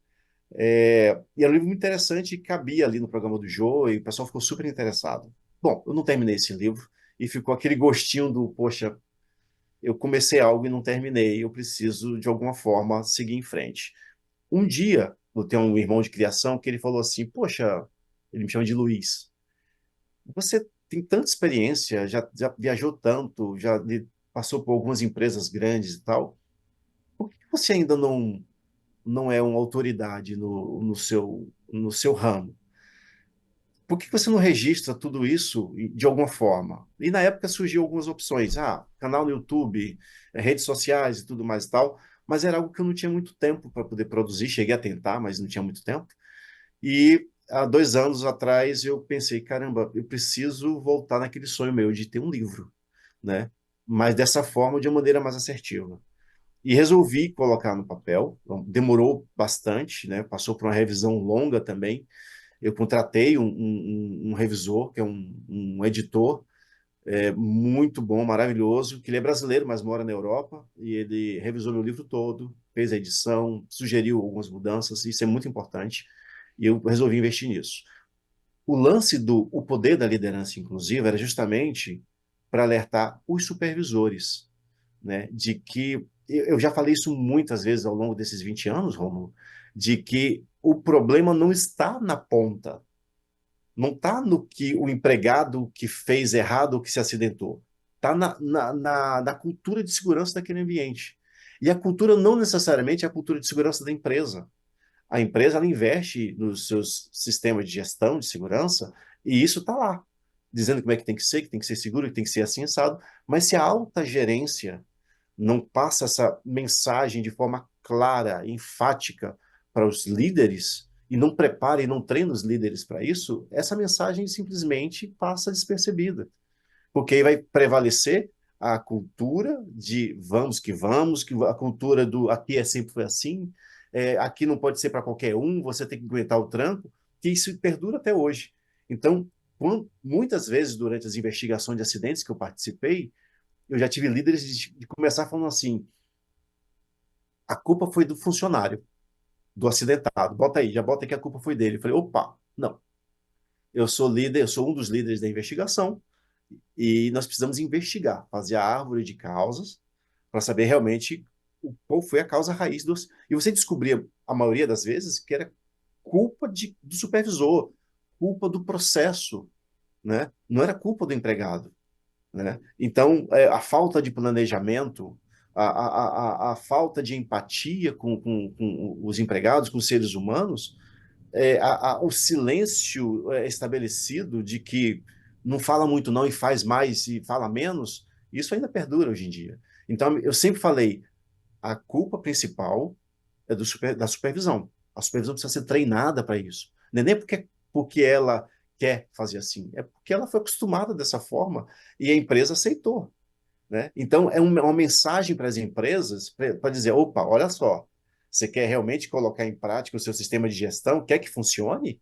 E era um livro muito interessante e cabia ali no programa do Jô, e o pessoal ficou super interessado. Bom, eu não terminei esse livro, e ficou aquele gostinho do, poxa, eu comecei algo e não terminei, eu preciso, de alguma forma, seguir em frente. Um dia, eu tenho um irmão de criação que ele falou assim, poxa, ele me chama de Luiz, você tem tanta experiência, já viajou tanto, passou por algumas empresas grandes e tal, por que você ainda não não é uma autoridade no seu ramo, por que você não registra tudo isso de alguma forma? E na época surgiu algumas opções, canal no YouTube, redes sociais e tudo mais e tal, mas era algo que eu não tinha muito tempo para poder produzir, cheguei a tentar, mas não tinha muito tempo. E há 2 anos atrás eu pensei, caramba, eu preciso voltar naquele sonho meu de ter um livro, né? Mas dessa forma, de uma maneira mais assertiva. E resolvi colocar no papel, então, demorou bastante, né? Passou por uma revisão longa também. Eu contratei um revisor, que é um editor, muito bom, maravilhoso, que ele é brasileiro, mas mora na Europa, e ele revisou meu livro todo, fez a edição, sugeriu algumas mudanças, isso é muito importante, e eu resolvi investir nisso. O lance do o poder da liderança inclusiva era justamente para alertar os supervisores, né, de que eu já falei isso muitas vezes ao longo desses 20 anos, Romulo, de que o problema não está na ponta, não está no que o empregado que fez errado ou que se acidentou. Está na cultura de segurança daquele ambiente. E a cultura não necessariamente é a cultura de segurança da empresa. A empresa ela investe nos seus sistemas de gestão de segurança e isso está lá, dizendo como é que tem que ser seguro, que tem que ser assim, assado. Mas se a alta gerência não passa essa mensagem de forma clara, enfática para os líderes, e não prepara e não treina os líderes para isso, essa mensagem simplesmente passa despercebida. Porque aí vai prevalecer a cultura de vamos, que a cultura do aqui sempre foi assim, aqui não pode ser para qualquer um, você tem que aguentar o tranco, que isso perdura até hoje. Então, muitas vezes, durante as investigações de acidentes que eu participei, eu já tive líderes de começar falando assim: a culpa foi do funcionário, do acidentado. Bota aí, já bota aí que a culpa foi dele. Eu falei, opa, não. Eu sou líder, eu sou um dos líderes da investigação e nós precisamos investigar, fazer a árvore de causas para saber realmente qual foi a causa raiz dos. E você descobria, a maioria das vezes, que era culpa do supervisor, culpa do processo, né? Não era culpa do empregado. Né? Então, a falta de planejamento, a falta de empatia com os empregados, com os seres humanos, o silêncio estabelecido de que não fala muito não e faz mais e fala menos, isso ainda perdura hoje em dia. Então, eu sempre falei, a culpa principal é da supervisão. A supervisão precisa ser treinada para isso. Não é nem porque ela quer fazer assim, é porque ela foi acostumada dessa forma e a empresa aceitou. Né? Então, é uma mensagem para as empresas para dizer: opa, olha só, você quer realmente colocar em prática o seu sistema de gestão, quer que funcione?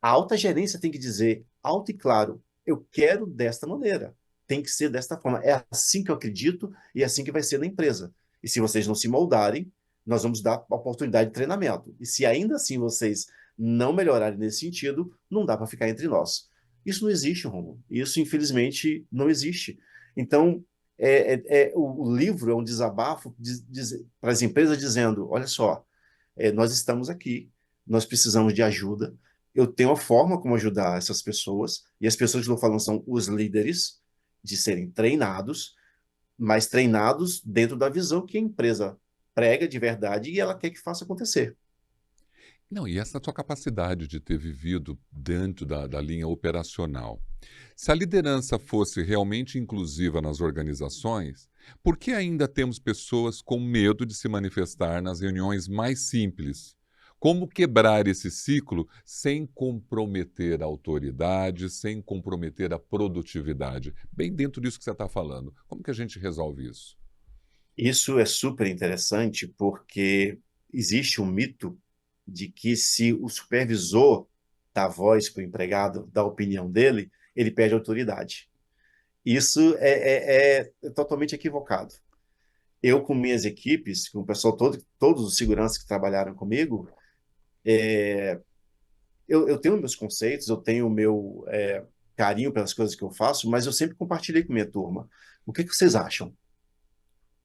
A alta gerência tem que dizer alto e claro: eu quero desta maneira, tem que ser desta forma. É assim que eu acredito e é assim que vai ser na empresa. E se vocês não se moldarem, nós vamos dar a oportunidade de treinamento. E se ainda assim vocês não melhorarem nesse sentido, não dá para ficar entre nós. Isso não existe, Romulo. Isso, infelizmente, não existe. Então, o livro é um desabafo para as empresas dizendo: olha só, nós estamos aqui, nós precisamos de ajuda, eu tenho a forma como ajudar essas pessoas, e as pessoas que estou falando são os líderes, de serem treinados, mas treinados dentro da visão que a empresa prega de verdade e ela quer que faça acontecer. Não, e essa tua capacidade de ter vivido dentro da linha operacional. Se a liderança fosse realmente inclusiva nas organizações, por que ainda temos pessoas com medo de se manifestar nas reuniões mais simples? Como quebrar esse ciclo sem comprometer a autoridade, sem comprometer a produtividade? Bem dentro disso que você está falando. Como que a gente resolve isso? Isso é super interessante porque existe um mito de que se o supervisor dá voz para o empregado, dá a opinião dele, ele perde autoridade. Isso é totalmente equivocado. Eu, com minhas equipes, com o pessoal todo, todos os seguranças que trabalharam comigo, eu tenho meus conceitos, eu tenho o meu carinho pelas coisas que eu faço, mas eu sempre compartilhei com minha turma. O que vocês acham?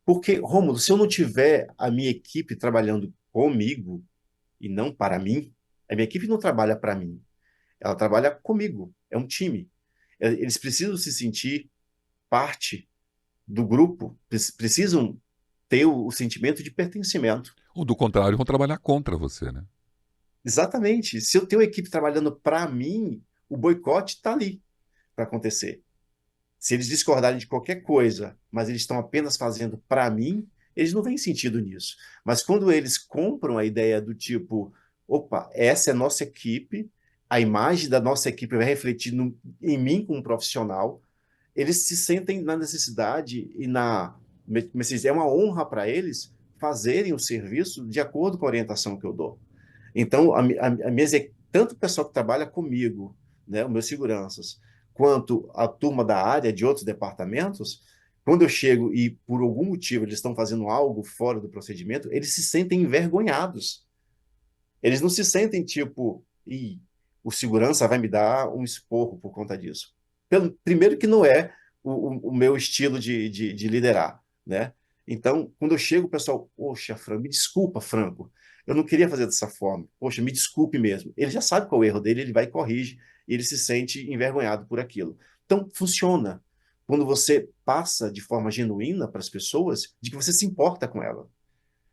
Porque, Rômulo, se eu não tiver a minha equipe trabalhando comigo e não para mim, a minha equipe não trabalha para mim, ela trabalha comigo, é um time. Eles precisam se sentir parte do grupo, precisam ter o sentimento de pertencimento. Ou do contrário, vão trabalhar contra você, né? Exatamente. Se eu tenho uma equipe trabalhando para mim, o boicote está ali para acontecer. Se eles discordarem de qualquer coisa, mas eles estão apenas fazendo para mim, eles não veem sentido nisso. Mas quando eles compram a ideia do tipo, opa, essa é a nossa equipe, a imagem da nossa equipe vai refletir em mim como profissional, eles se sentem na necessidade e como se diz, é uma honra para eles fazerem o serviço de acordo com a orientação que eu dou. Então, tanto o pessoal que trabalha comigo, né, os meus seguranças, quanto a turma da área de outros departamentos, quando eu chego e por algum motivo eles estão fazendo algo fora do procedimento, eles se sentem envergonhados. Eles não se sentem tipo, o segurança vai me dar um esporro por conta disso. Primeiro que não é o meu estilo de liderar, né? Então, quando eu chego, o pessoal, poxa, Franco, me desculpa, Franco, eu não queria fazer dessa forma. Poxa, me desculpe mesmo. Ele já sabe qual é o erro dele, ele vai e corrige, e ele se sente envergonhado por aquilo. Então, funciona. Quando você passa de forma genuína para as pessoas, de que você se importa com ela,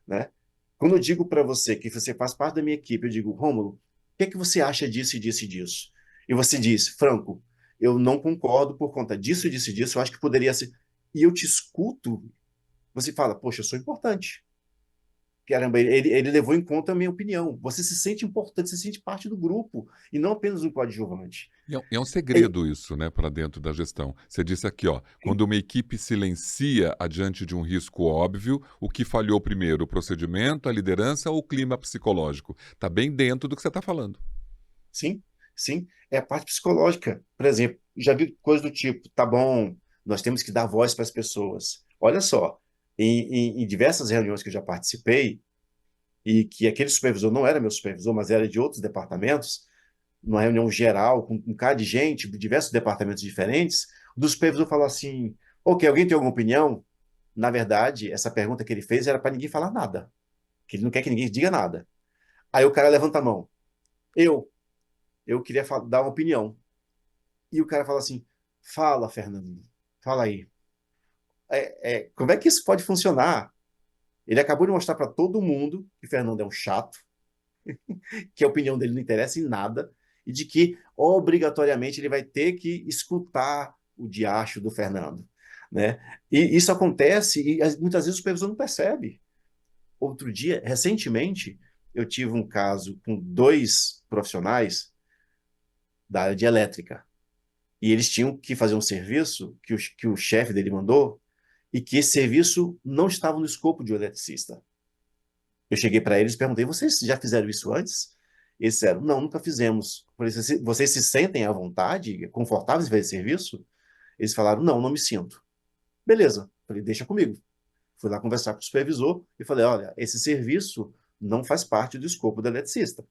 né? Quando eu digo para você que você faz parte da minha equipe, eu digo, Rômulo, o que é que você acha disso e disso e disso? E você diz, Franco, eu não concordo por conta disso e disso e disso, eu acho que poderia ser. E eu te escuto, você fala, poxa, eu sou importante. Caramba, ele levou em conta a minha opinião. Você se sente importante, você se sente parte do grupo, e não apenas um coadjuvante. E é um E- segredo isso, né, para dentro da gestão. Você disse aqui, ó, quando uma equipe silencia adiante de um risco óbvio, o que falhou primeiro, o procedimento, a liderança ou o clima psicológico? Está bem dentro do que você está falando. sim, sim, é a parte psicológica. Por exemplo, já vi coisas do tipo, tá bom, nós temos que dar voz para as pessoas. Olha só, em diversas reuniões que eu já participei, e que aquele supervisor não era meu supervisor, mas era de outros departamentos, numa reunião geral, com um cara de gente, de diversos departamentos diferentes, o do supervisor falou assim, ok, alguém tem alguma opinião? Na verdade, essa pergunta que ele fez era para ninguém falar nada, que ele não quer que ninguém diga nada. Aí o cara levanta a mão, eu, eu queria dar uma opinião. E o cara fala assim, fala, Fernando, fala aí. Como é que isso pode funcionar? Ele acabou de mostrar para todo mundo que Fernando é um chato, que a opinião dele não interessa em nada, e de que obrigatoriamente ele vai ter que escutar o diacho do Fernando, né? E isso acontece e muitas vezes o supervisor não percebe. Outro dia, recentemente, eu tive um caso com dois profissionais da área de elétrica, e eles tinham que fazer um serviço que o chefe dele mandou, e que esse serviço não estava no escopo de um eletricista. Eu cheguei para eles e perguntei: vocês já fizeram isso antes? Eles disseram: não, nunca fizemos. Eu falei: vocês se sentem à vontade, confortáveis em fazer esse serviço? Eles falaram: não, não me sinto. Beleza. Eu falei: deixa comigo. Fui lá conversar com o supervisor e falei: olha, esse serviço não faz parte do escopo do eletricista.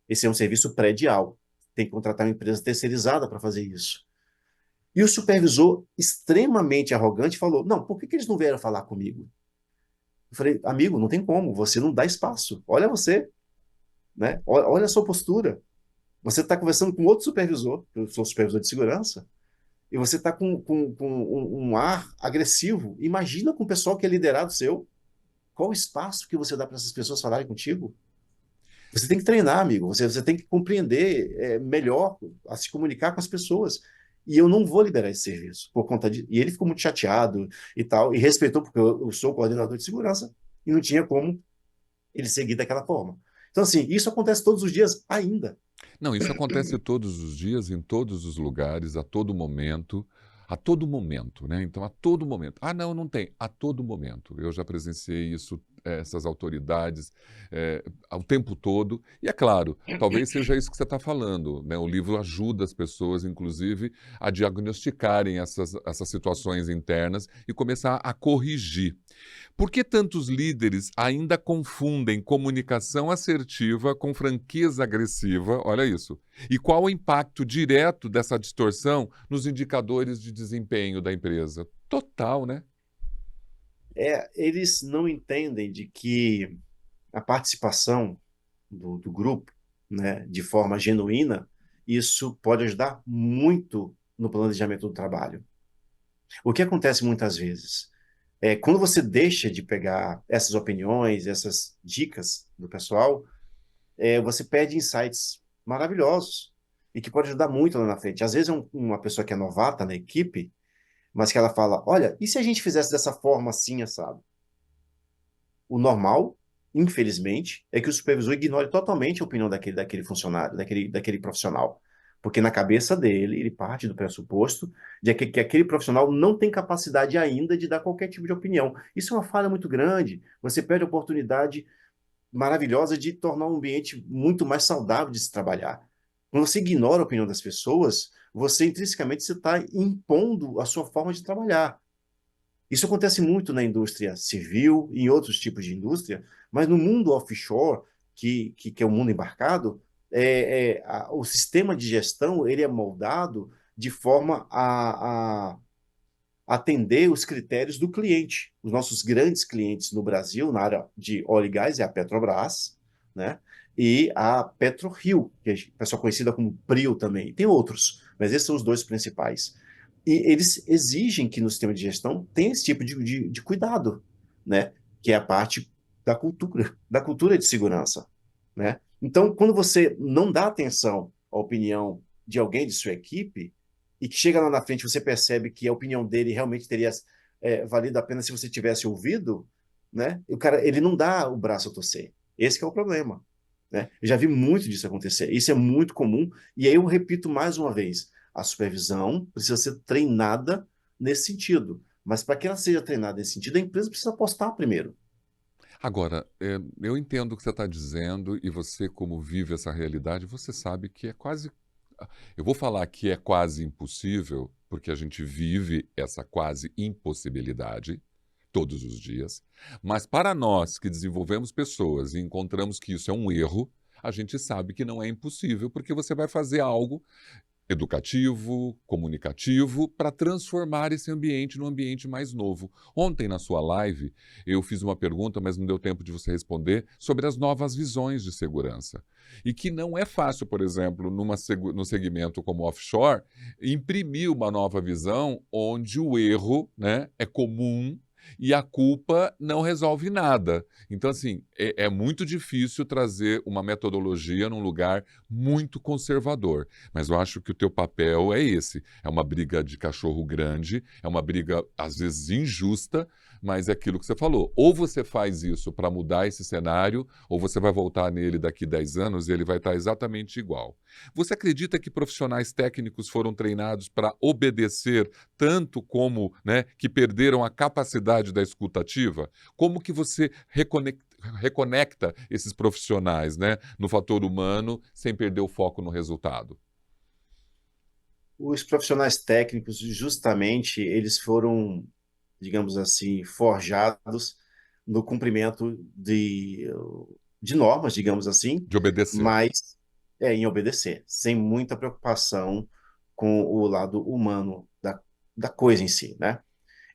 Esse é um serviço predial. Tem que contratar uma empresa terceirizada para fazer isso. E o supervisor, extremamente arrogante, falou: não, por que eles não vieram falar comigo? Eu falei: amigo, não tem como, você não dá espaço. Olha você, né? Olha a sua postura. Você está conversando com outro supervisor, eu sou supervisor de segurança, e você está com um ar agressivo. Imagina com o pessoal que é liderado seu. Qual o espaço que você dá para essas pessoas falarem contigo? Você tem que treinar, amigo. Você tem que compreender melhor a se comunicar com as pessoas. E eu não vou liberar esse serviço por conta de. E ele ficou muito chateado e tal, e respeitou, porque eu sou coordenador de segurança, e não tinha como ele seguir daquela forma. Então, assim, isso acontece todos os dias ainda. Não, isso acontece todos os dias, em todos os lugares, a todo momento, né? Então, a todo momento. Ah, não, não tem. A todo momento. Eu já presenciei isso, essas autoridades, ao tempo todo. E é claro, talvez seja isso que você está falando, né? O livro ajuda as pessoas, inclusive, a diagnosticarem essas situações internas e começar a corrigir. Por que tantos líderes ainda confundem comunicação assertiva com franqueza agressiva? Olha isso. E qual o impacto direto dessa distorção nos indicadores de desempenho da empresa? Total, né? Eles não entendem de que a participação do grupo, né, de forma genuína, isso pode ajudar muito no planejamento do trabalho. O que acontece muitas vezes? Quando você deixa de pegar essas opiniões, essas dicas do pessoal, você perde insights maravilhosos e que pode ajudar muito lá na frente. Às vezes, uma pessoa que é novata na equipe, mas que ela fala: olha, e se a gente fizesse dessa forma assim, assado? O normal, infelizmente, é que o supervisor ignore totalmente a opinião daquele funcionário, daquele profissional. Porque na cabeça dele, ele parte do pressuposto de que aquele profissional não tem capacidade ainda de dar qualquer tipo de opinião. Isso é uma falha muito grande. Você perde a oportunidade maravilhosa de tornar um ambiente muito mais saudável de se trabalhar. Quando você ignora a opinião das pessoas, você intrinsecamente está impondo a sua forma de trabalhar. Isso acontece muito na indústria civil e em outros tipos de indústria, mas no mundo offshore, que é o mundo embarcado, o sistema de gestão ele é moldado de forma a atender os critérios do cliente. Os nossos grandes clientes no Brasil, na área de óleo e gás, é a Petrobras, né? E a PetroRio, que é a pessoa conhecida como PRIO também. E tem outros, mas esses são os dois principais. E eles exigem que no sistema de gestão tenha esse tipo de cuidado, né? Que é a parte da cultura de segurança, né? Então, quando você não dá atenção à opinião de alguém de sua equipe, e que chega lá na frente você percebe que a opinião dele realmente teria valido a pena se você tivesse ouvido, né? O cara, ele não dá o braço a torcer. Esse que é o problema, né? Eu já vi muito disso acontecer. Isso é muito comum. E aí eu repito mais uma vez, a supervisão precisa ser treinada nesse sentido. Mas para que ela seja treinada nesse sentido, a empresa precisa apostar primeiro. Agora, eu entendo o que você está dizendo e você, como vive essa realidade, você sabe que é quase. Eu vou falar que é quase impossível, porque a gente vive essa quase impossibilidade todos os dias. Mas para nós que desenvolvemos pessoas e encontramos que isso é um erro, a gente sabe que não é impossível, porque você vai fazer algo educativo, comunicativo, para transformar esse ambiente num ambiente mais novo. Ontem, na sua live, eu fiz uma pergunta, mas não deu tempo de você responder, sobre as novas visões de segurança. E que não é fácil, por exemplo, no segmento como offshore, imprimir uma nova visão onde o erro, né, é comum e a culpa não resolve nada. Então, assim, é muito difícil trazer uma metodologia num lugar muito conservador. Mas eu acho que o teu papel é esse. É uma briga de cachorro grande, é uma briga, às vezes, injusta, mas é aquilo que você falou. Ou você faz isso para mudar esse cenário, ou você vai voltar nele daqui 10 anos e ele vai estar exatamente igual. Você acredita que profissionais técnicos foram treinados para obedecer tanto como, né, que perderam a capacidade da escutativa? Como que você reconecta esses profissionais, né, no fator humano sem perder o foco no resultado? Os profissionais técnicos, justamente, eles foram, digamos assim, forjados no cumprimento de normas, digamos assim, De obedecer. mas em obedecer, sem muita preocupação com o lado humano da coisa em si, né?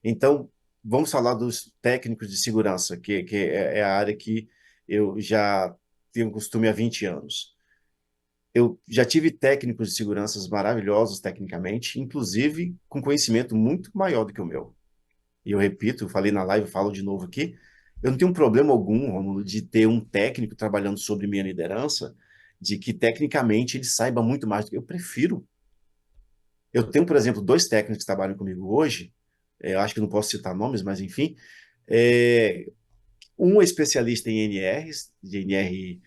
Então, vamos falar dos técnicos de segurança, que é a área que eu já tenho costume há 20 anos. Eu já tive técnicos de seguranças maravilhosos tecnicamente, inclusive com conhecimento muito maior do que o meu. E eu repito, eu falei na live, eu falo de novo aqui, eu não tenho problema algum, Rômulo, de ter um técnico trabalhando sobre minha liderança, de que tecnicamente ele saiba muito mais do que eu prefiro. Eu tenho, por exemplo, dois técnicos que trabalham comigo hoje, eu acho que não posso citar nomes, mas enfim, é, um é especialista em NRs, de NR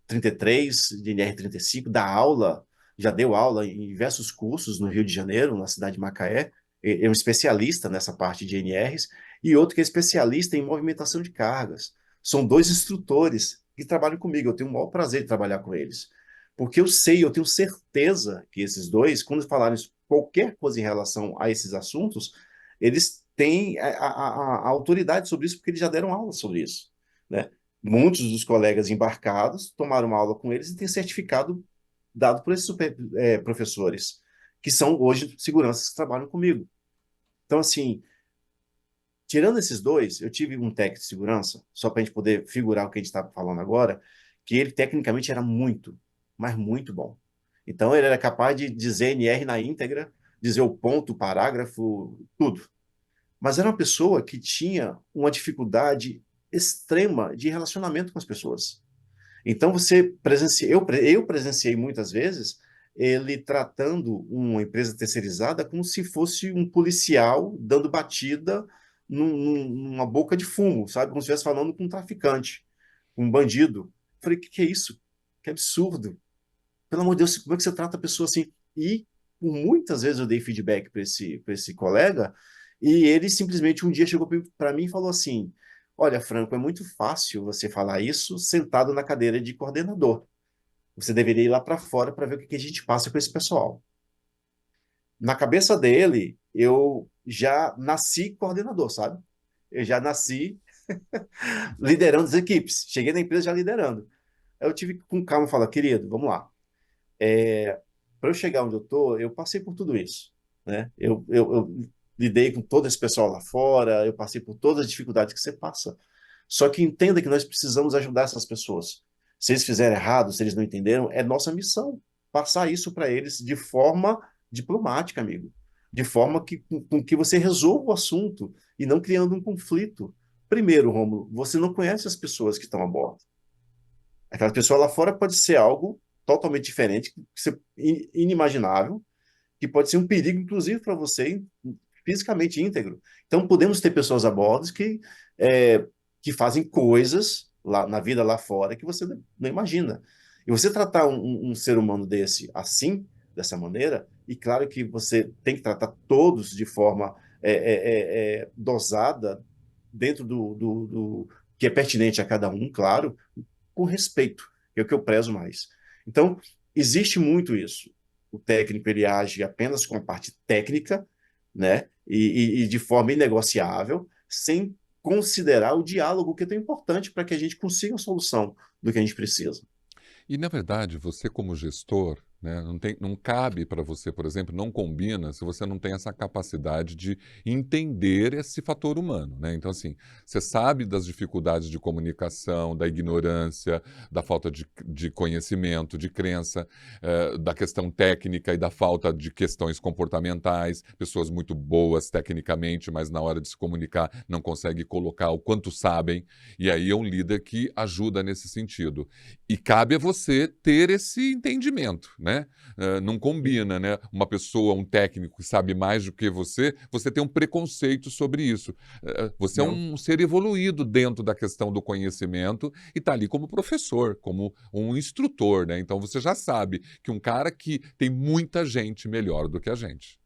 33, de NR 35, dá aula, já deu aula em diversos cursos no Rio de Janeiro, na cidade de Macaé, é um especialista nessa parte de NRs, e outro que é especialista em movimentação de cargas. São dois instrutores que trabalham comigo, eu tenho o maior prazer de trabalhar com eles. Porque eu sei, eu tenho certeza que esses dois, quando falarem qualquer coisa em relação a esses assuntos, eles têm a autoridade sobre isso, porque eles já deram aula sobre isso, né? Muitos dos colegas embarcados tomaram uma aula com eles e têm certificado dado por esses professores, que são hoje seguranças que trabalham comigo. Então, assim, tirando esses dois, eu tive um técnico de segurança, só para a gente poder figurar o que a gente está falando agora, que ele tecnicamente era muito, mas muito bom. Então, ele era capaz de dizer NR na íntegra, dizer o ponto, o parágrafo, tudo. mas era uma pessoa que tinha uma dificuldade extrema de relacionamento com as pessoas. Então eu presenciei muitas vezes ele tratando uma empresa terceirizada como se fosse um policial dando batida numa boca de fumo, sabe? Como se estivesse falando com um traficante, um bandido. Falei, que é isso? Que absurdo. Pelo amor de Deus, como é que você trata a pessoa assim? E por muitas vezes eu dei feedback para esse colega, e ele simplesmente um dia chegou para mim e falou assim: Olha, Franco, é muito fácil você falar isso sentado na cadeira de coordenador. Você deveria ir lá para fora para ver o que a gente passa com esse pessoal. Na cabeça dele, eu já nasci coordenador, sabe? Eu já nasci liderando as equipes. Cheguei na empresa já liderando. Aí eu tive que, com calma, falar, querido, vamos lá. Para eu chegar onde eu tô, eu passei por tudo isso, né? Eu lidei com todo esse pessoal lá fora, eu passei por todas as dificuldades que você passa. Só que entenda que nós precisamos ajudar essas pessoas. Se eles fizerem errado, se eles não entenderam, é nossa missão passar isso para eles de forma diplomática, amigo. De forma com que você resolva o assunto e não criando um conflito. Primeiro, Rômulo, você não conhece as pessoas que estão a bordo. Aquela pessoa lá fora pode ser algo totalmente diferente, inimaginável, que pode ser um perigo, inclusive, para você, fisicamente íntegro. Então, podemos ter pessoas a bordo que fazem coisas lá na vida lá fora que você não imagina. E você tratar um ser humano desse assim, dessa maneira, e claro que você tem que tratar todos de forma dosada, dentro do que é pertinente a cada um, claro, com respeito, que é o que eu prezo mais. Então, existe muito isso. O técnico ele age apenas com a parte técnica, né? E de forma inegociável, sem considerar o diálogo, que é tão importante para que a gente consiga a solução do que a gente precisa. E, na verdade, você como gestor, né, não cabe para você, por exemplo, não combina se você não tem essa capacidade de entender esse fator humano, né? Então, assim, você sabe das dificuldades de comunicação, da ignorância, da falta de conhecimento, de crença, da questão técnica e da falta de questões comportamentais, pessoas muito boas tecnicamente, mas na hora de se comunicar não conseguem colocar o quanto sabem, e aí é um líder que ajuda nesse sentido. E cabe a você ter esse entendimento, né? Não combina, né? Uma pessoa, um técnico que sabe mais do que você tem um preconceito sobre isso. Você é Não. um ser evoluído dentro da questão do conhecimento e está ali como professor, como um instrutor, né? Então você já sabe que um cara que tem muita gente melhor do que a gente.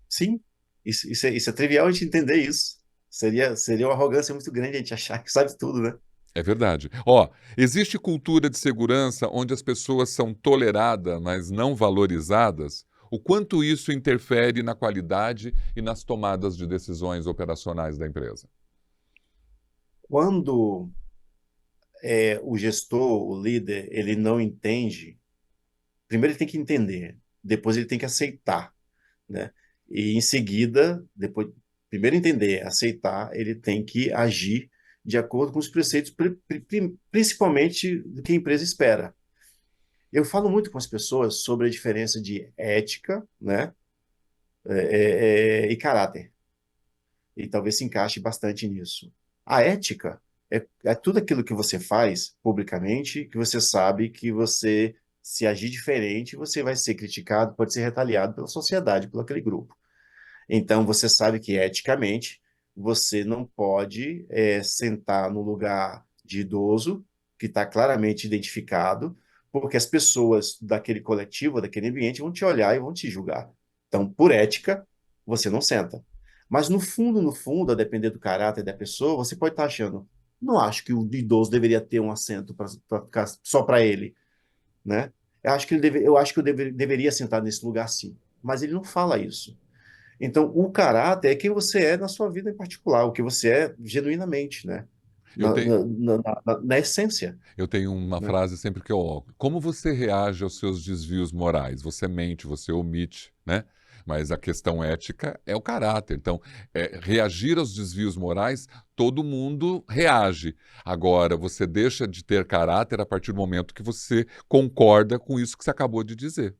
Sim, isso é trivial a gente entender isso. Seria uma arrogância muito grande a gente achar que sabe tudo, né? É verdade. Ó, existe cultura de segurança onde as pessoas são toleradas, mas não valorizadas? O quanto isso interfere na qualidade e nas tomadas de decisões operacionais da empresa? Quando o gestor, o líder, ele não entende, primeiro ele tem que entender, depois ele tem que aceitar, né? E em seguida, depois, primeiro entender, aceitar, ele tem que agir de acordo com os preceitos, principalmente do que a empresa espera. Eu falo muito com as pessoas sobre a diferença de ética, né, e caráter, e talvez se encaixe bastante nisso. A ética é tudo aquilo que você faz publicamente, que você sabe que você, se agir diferente, você vai ser criticado, pode ser retaliado pela sociedade, por aquele grupo. Então, você sabe que, eticamente, você não pode sentar no lugar de idoso, que está claramente identificado, porque as pessoas daquele coletivo, daquele ambiente, vão te olhar e vão te julgar. Então, por ética, você não senta. Mas, no fundo, a depender do caráter da pessoa, você pode estar achando, não acho que o idoso deveria ter um assento para ficar só para ele, né? Eu acho que deveria sentar nesse lugar sim. Mas ele não fala isso. Então, o caráter é quem você é na sua vida em particular, o que você é genuinamente, né? Eu tenho, Na essência, eu tenho uma né? frase sempre que eu olho. Como você reage aos seus desvios morais? Você mente, você omite, né? Mas a questão ética é o caráter. Então, reagir aos desvios morais, todo mundo reage. Agora, você deixa de ter caráter a partir do momento que você concorda com isso que você acabou de dizer.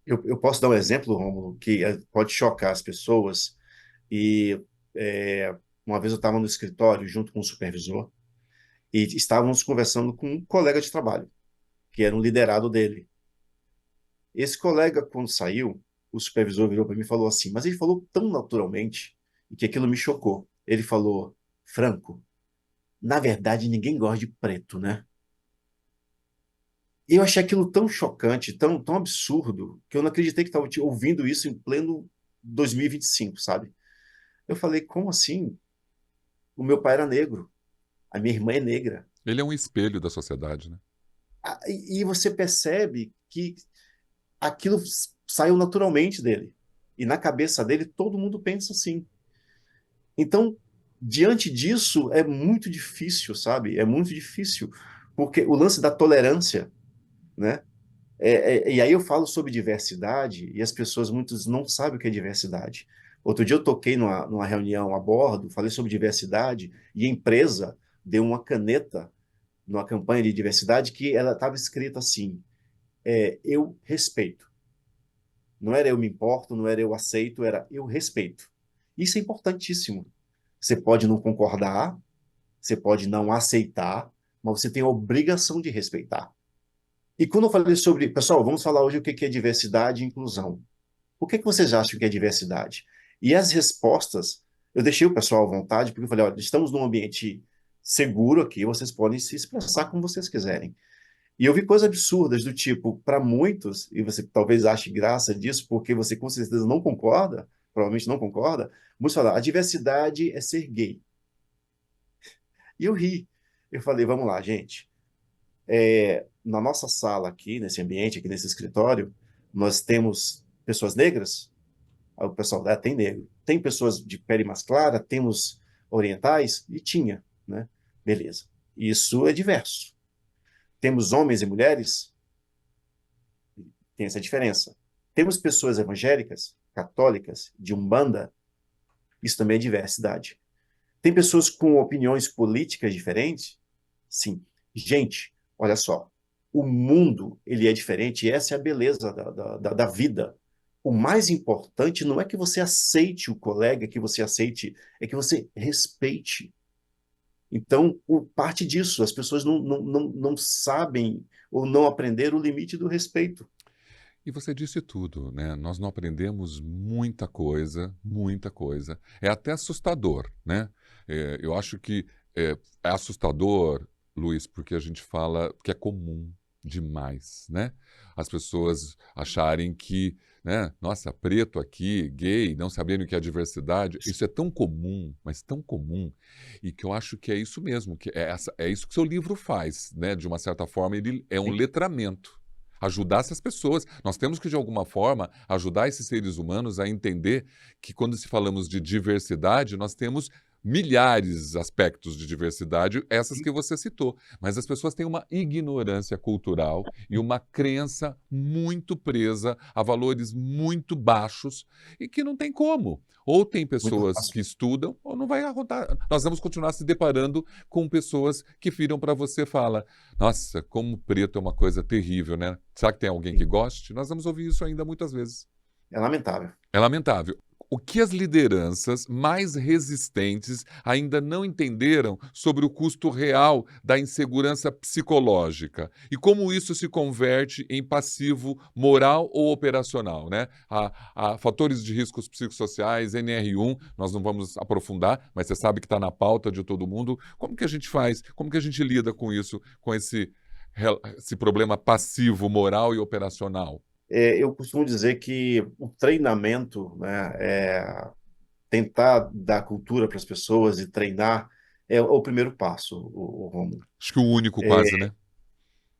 Eu posso dar um exemplo, Rômulo, que pode chocar as pessoas. E é, uma vez eu estava no escritório junto com o supervisor e estávamos conversando com um colega de trabalho, que era um liderado dele. Esse colega, quando saiu, o supervisor virou para mim e falou assim, mas ele falou tão naturalmente e que aquilo me chocou. Ele falou, Franco, na verdade ninguém gosta de preto, né? E eu achei aquilo tão chocante, tão absurdo, que eu não acreditei que estava ouvindo isso em pleno 2025, sabe? Eu falei, como assim? O meu pai era negro, a minha irmã é negra. Ele é um espelho da sociedade, né? E você percebe que aquilo saiu naturalmente dele. E na cabeça dele, todo mundo pensa assim. Então, diante disso, é muito difícil, sabe? É muito difícil. Porque o lance da tolerância, né? E aí eu falo sobre diversidade e as pessoas muitas não sabem o que é diversidade. Outro dia eu toquei numa reunião a bordo, falei sobre diversidade e a empresa deu uma caneta numa campanha de diversidade que ela estava escrita assim: eu respeito. Não era eu me importo, não era eu aceito, era eu respeito. Isso é importantíssimo. Você pode não concordar, você pode não aceitar, mas você tem a obrigação de respeitar. E quando eu falei sobre, pessoal, vamos falar hoje o que é diversidade e inclusão. O que vocês acham que é diversidade? E as respostas, eu deixei o pessoal à vontade, porque eu falei, olha, estamos num ambiente seguro aqui, vocês podem se expressar como vocês quiserem. E eu vi coisas absurdas do tipo, para muitos, e você talvez ache graça disso, porque você com certeza não concorda, provavelmente não concorda, muitos falam, a diversidade é ser gay. E eu ri. Eu falei, vamos lá, gente. Na nossa sala aqui, nesse ambiente, aqui nesse escritório, nós temos pessoas negras. Aí o pessoal, tem negro. Tem pessoas de pele mais clara, temos orientais, e tinha, né? Beleza. Isso é diverso. Temos homens e mulheres, tem essa diferença. Temos pessoas evangélicas, católicas, de Umbanda, isso também é diversidade. Tem pessoas com opiniões políticas diferentes? Sim. Gente, olha só, o mundo ele é diferente e essa é a beleza da vida. O mais importante não é que você aceite o colega, que você aceite, é que você respeite. Então, parte disso, as pessoas não sabem ou não aprenderam o limite do respeito. E você disse tudo, né? Nós não aprendemos muita coisa, muita coisa. É até assustador, né? Eu acho que é assustador, Luiz, porque a gente fala que é comum demais, né? As pessoas acharem que, né? Nossa, preto aqui, gay, não sabendo o que é diversidade. Isso é tão comum, mas tão comum, e que eu acho que é isso mesmo, que é isso que seu livro faz, né? De uma certa forma, ele é um letramento. Ajudar essas pessoas. Nós temos que, de alguma forma, ajudar esses seres humanos a entender que, quando se falamos de diversidade, nós temos milhares de aspectos de diversidade, essas que você citou. Mas as pessoas têm uma ignorância cultural e uma crença muito presa a valores muito baixos e que não tem como. Ou tem Muito pessoas fácil. que estudam, ou não vai arrotar. Nós vamos continuar se deparando com pessoas que viram para você e falam: nossa, como preto é uma coisa terrível, né? Será que tem alguém que goste? Nós vamos ouvir isso ainda muitas vezes. É lamentável. É lamentável. O que as lideranças mais resistentes ainda não entenderam sobre o custo real da insegurança psicológica e como isso se converte em passivo moral ou operacional, né? Há fatores de riscos psicossociais, NR1, nós não vamos aprofundar, mas você sabe que está na pauta de todo mundo. Como que a gente faz? Como que a gente lida com isso, com esse problema passivo, moral e operacional? Eu costumo dizer que o treinamento, né, tentar dar cultura para as pessoas e treinar é o primeiro passo, o Romulo. Acho que o único quase, né?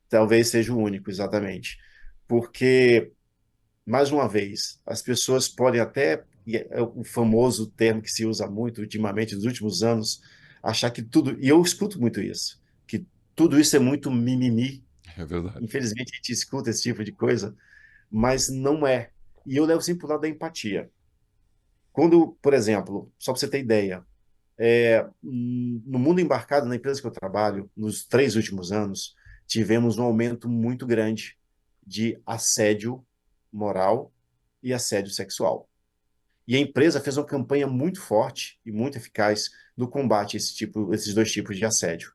Talvez seja o único, exatamente. Porque, mais uma vez, as pessoas podem até, e é o famoso termo que se usa muito ultimamente, nos últimos anos, achar que tudo, e eu escuto muito isso, que tudo isso é muito mimimi. É verdade. Infelizmente, a gente escuta esse tipo de coisa, mas não é. E eu levo sempre para o lado da empatia. Quando, por exemplo, só para você ter ideia, no mundo embarcado, na empresa que eu trabalho, nos 3 últimos anos, tivemos um aumento muito grande de assédio moral e assédio sexual. E a empresa fez uma campanha muito forte e muito eficaz no combate a esses dois tipos de assédio.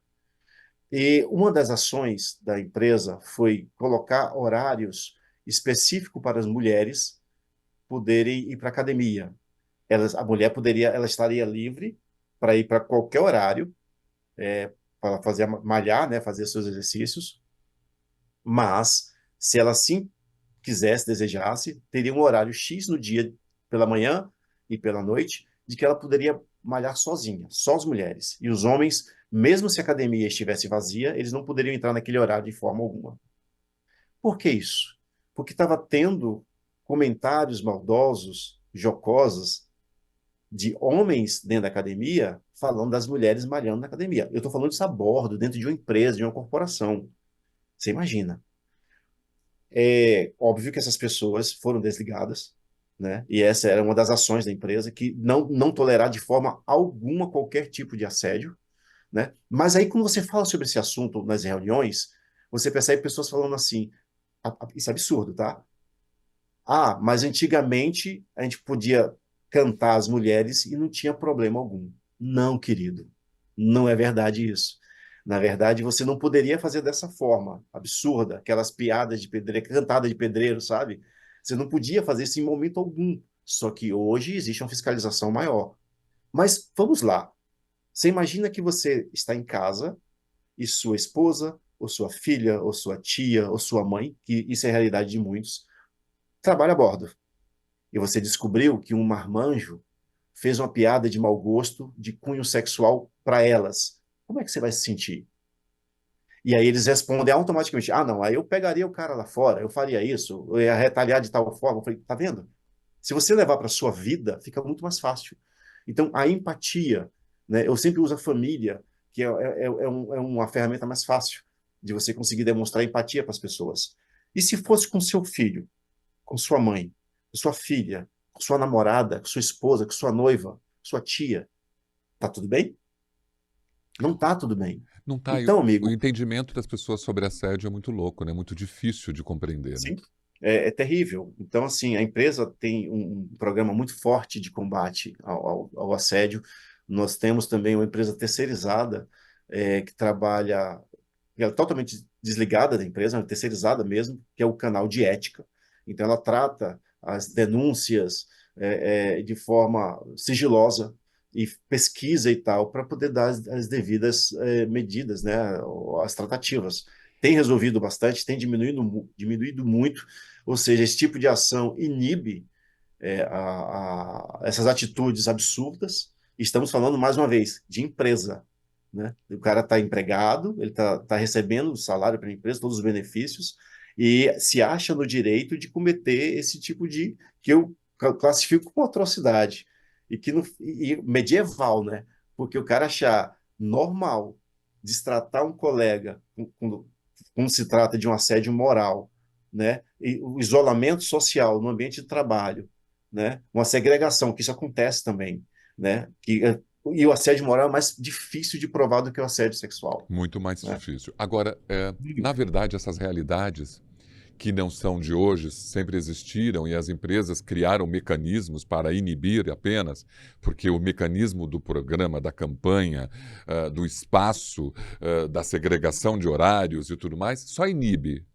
E uma das ações da empresa foi colocar horários específicos para as mulheres poderem ir para a academia. A mulher poderia, ela estaria livre para ir para qualquer horário, para fazer malhar, né, fazer seus exercícios, mas se ela sim quisesse, desejasse, teria um horário X no dia, pela manhã e pela noite, de que ela poderia malhar sozinha, só as mulheres. E os homens, mesmo se a academia estivesse vazia, eles não poderiam entrar naquele horário de forma alguma. Por que isso? Porque estava tendo comentários maldosos, jocosos, de homens dentro da academia falando das mulheres malhando na academia. Eu estou falando disso a bordo, dentro de uma empresa, de uma corporação. Você imagina. É óbvio que essas pessoas foram desligadas, né? E essa era uma das ações da empresa, que não tolerar de forma alguma qualquer tipo de assédio, né? Mas aí, quando você fala sobre esse assunto nas reuniões, você percebe pessoas falando assim, isso é absurdo, tá? Ah, mas antigamente a gente podia cantar as mulheres e não tinha problema algum. Não, querido. Não é verdade isso. Na verdade, você não poderia fazer dessa forma absurda, aquelas piadas de pedreiro, cantada de pedreiro, sabe? Você não podia fazer isso em momento algum. Só que hoje existe uma fiscalização maior. Mas vamos lá. Você imagina que você está em casa e sua esposa, ou sua filha, ou sua tia, ou sua mãe, que isso é a realidade de muitos, trabalha a bordo. E você descobriu que um marmanjo fez uma piada de mau gosto, de cunho sexual para elas. Como é que você vai se sentir? E aí eles respondem automaticamente: ah, não, aí eu pegaria o cara lá fora, eu faria isso, eu ia retaliar de tal forma. Eu falei: tá vendo? Se você levar para a sua vida, fica muito mais fácil. Então, a empatia, né? Eu sempre uso a família, que é uma ferramenta mais fácil de você conseguir demonstrar empatia para as pessoas. E se fosse com seu filho, com sua mãe, com sua filha, com sua namorada, com sua esposa, com sua noiva, sua tia, tá tudo bem? Não tá tudo bem. Não tá. E Então, o amigo, entendimento das pessoas sobre assédio é muito louco, né? Muito difícil de compreender, né? sim, é terrível. Então, assim, a empresa tem um programa muito forte de combate ao assédio. Nós temos também uma empresa terceirizada, que trabalha, que é totalmente desligada da empresa, terceirizada mesmo, que é o canal de ética. Então, ela trata as denúncias de forma sigilosa e pesquisa e tal, para poder dar as devidas medidas, né, as tratativas. Tem resolvido bastante, tem diminuído muito, ou seja, esse tipo de ação inibe essas atitudes absurdas. Estamos falando, mais uma vez, de empresa. Né? O cara está empregado, ele tá recebendo o salário para a empresa, todos os benefícios, e se acha no direito de cometer esse tipo de, que eu classifico como atrocidade, e que e medieval, né? Porque o cara achar normal destratar um colega como se trata de um assédio moral, né? E o isolamento social no ambiente de trabalho, né? Uma segregação, que isso acontece também, né? E o assédio moral é mais difícil de provar do que o assédio sexual, Muito mais né? difícil. Agora, na verdade, essas realidades que não são de hoje, sempre existiram e as empresas criaram mecanismos para inibir apenas, porque o mecanismo do programa, da campanha, do espaço, da segregação de horários e tudo mais, só inibe.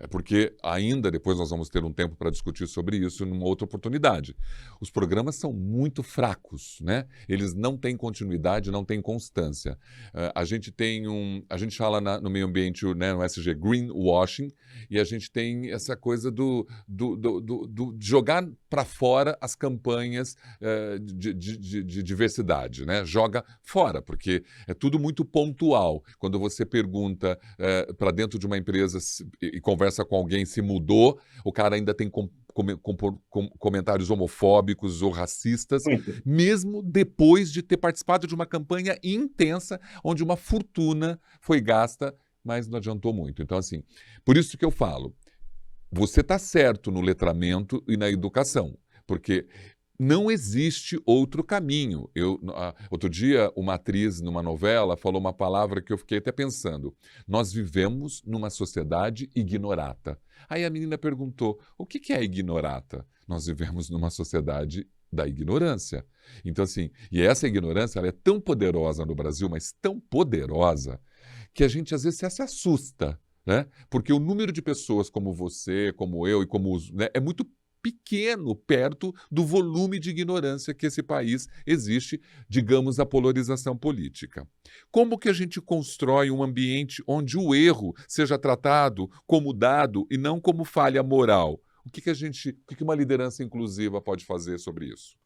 É porque ainda depois nós vamos ter um tempo para discutir sobre isso numa outra oportunidade. Os programas são muito fracos, né? Eles não têm continuidade, não têm constância. A gente fala no meio ambiente, né, no SG, greenwashing, e a gente tem essa coisa de jogar para fora as campanhas de diversidade, né? Joga fora, porque é tudo muito pontual. Quando você pergunta para dentro de uma empresa e conversa com alguém se mudou, o cara ainda tem comentários homofóbicos ou racistas, Muito. mesmo depois de ter participado de uma campanha intensa onde uma fortuna foi gasta, mas não adiantou muito. Então, assim, por isso que eu falo, você está certo no letramento e na educação, porque não existe outro caminho. Outro dia, uma atriz numa novela falou uma palavra que eu fiquei até pensando. Nós vivemos numa sociedade ignorata. Aí a menina perguntou, o que é ignorata? Nós vivemos numa sociedade Da ignorância. Então, assim, e essa ignorância ela é tão poderosa no Brasil, mas tão poderosa, que a gente às vezes se assusta, né? Porque o número de pessoas como você, como eu e como os, né, é muito pequeno perto do volume de ignorância que esse país existe, digamos, a polarização política. Como que a gente constrói um ambiente onde o erro seja tratado como dado e não como falha moral? O que uma liderança inclusiva pode fazer sobre isso?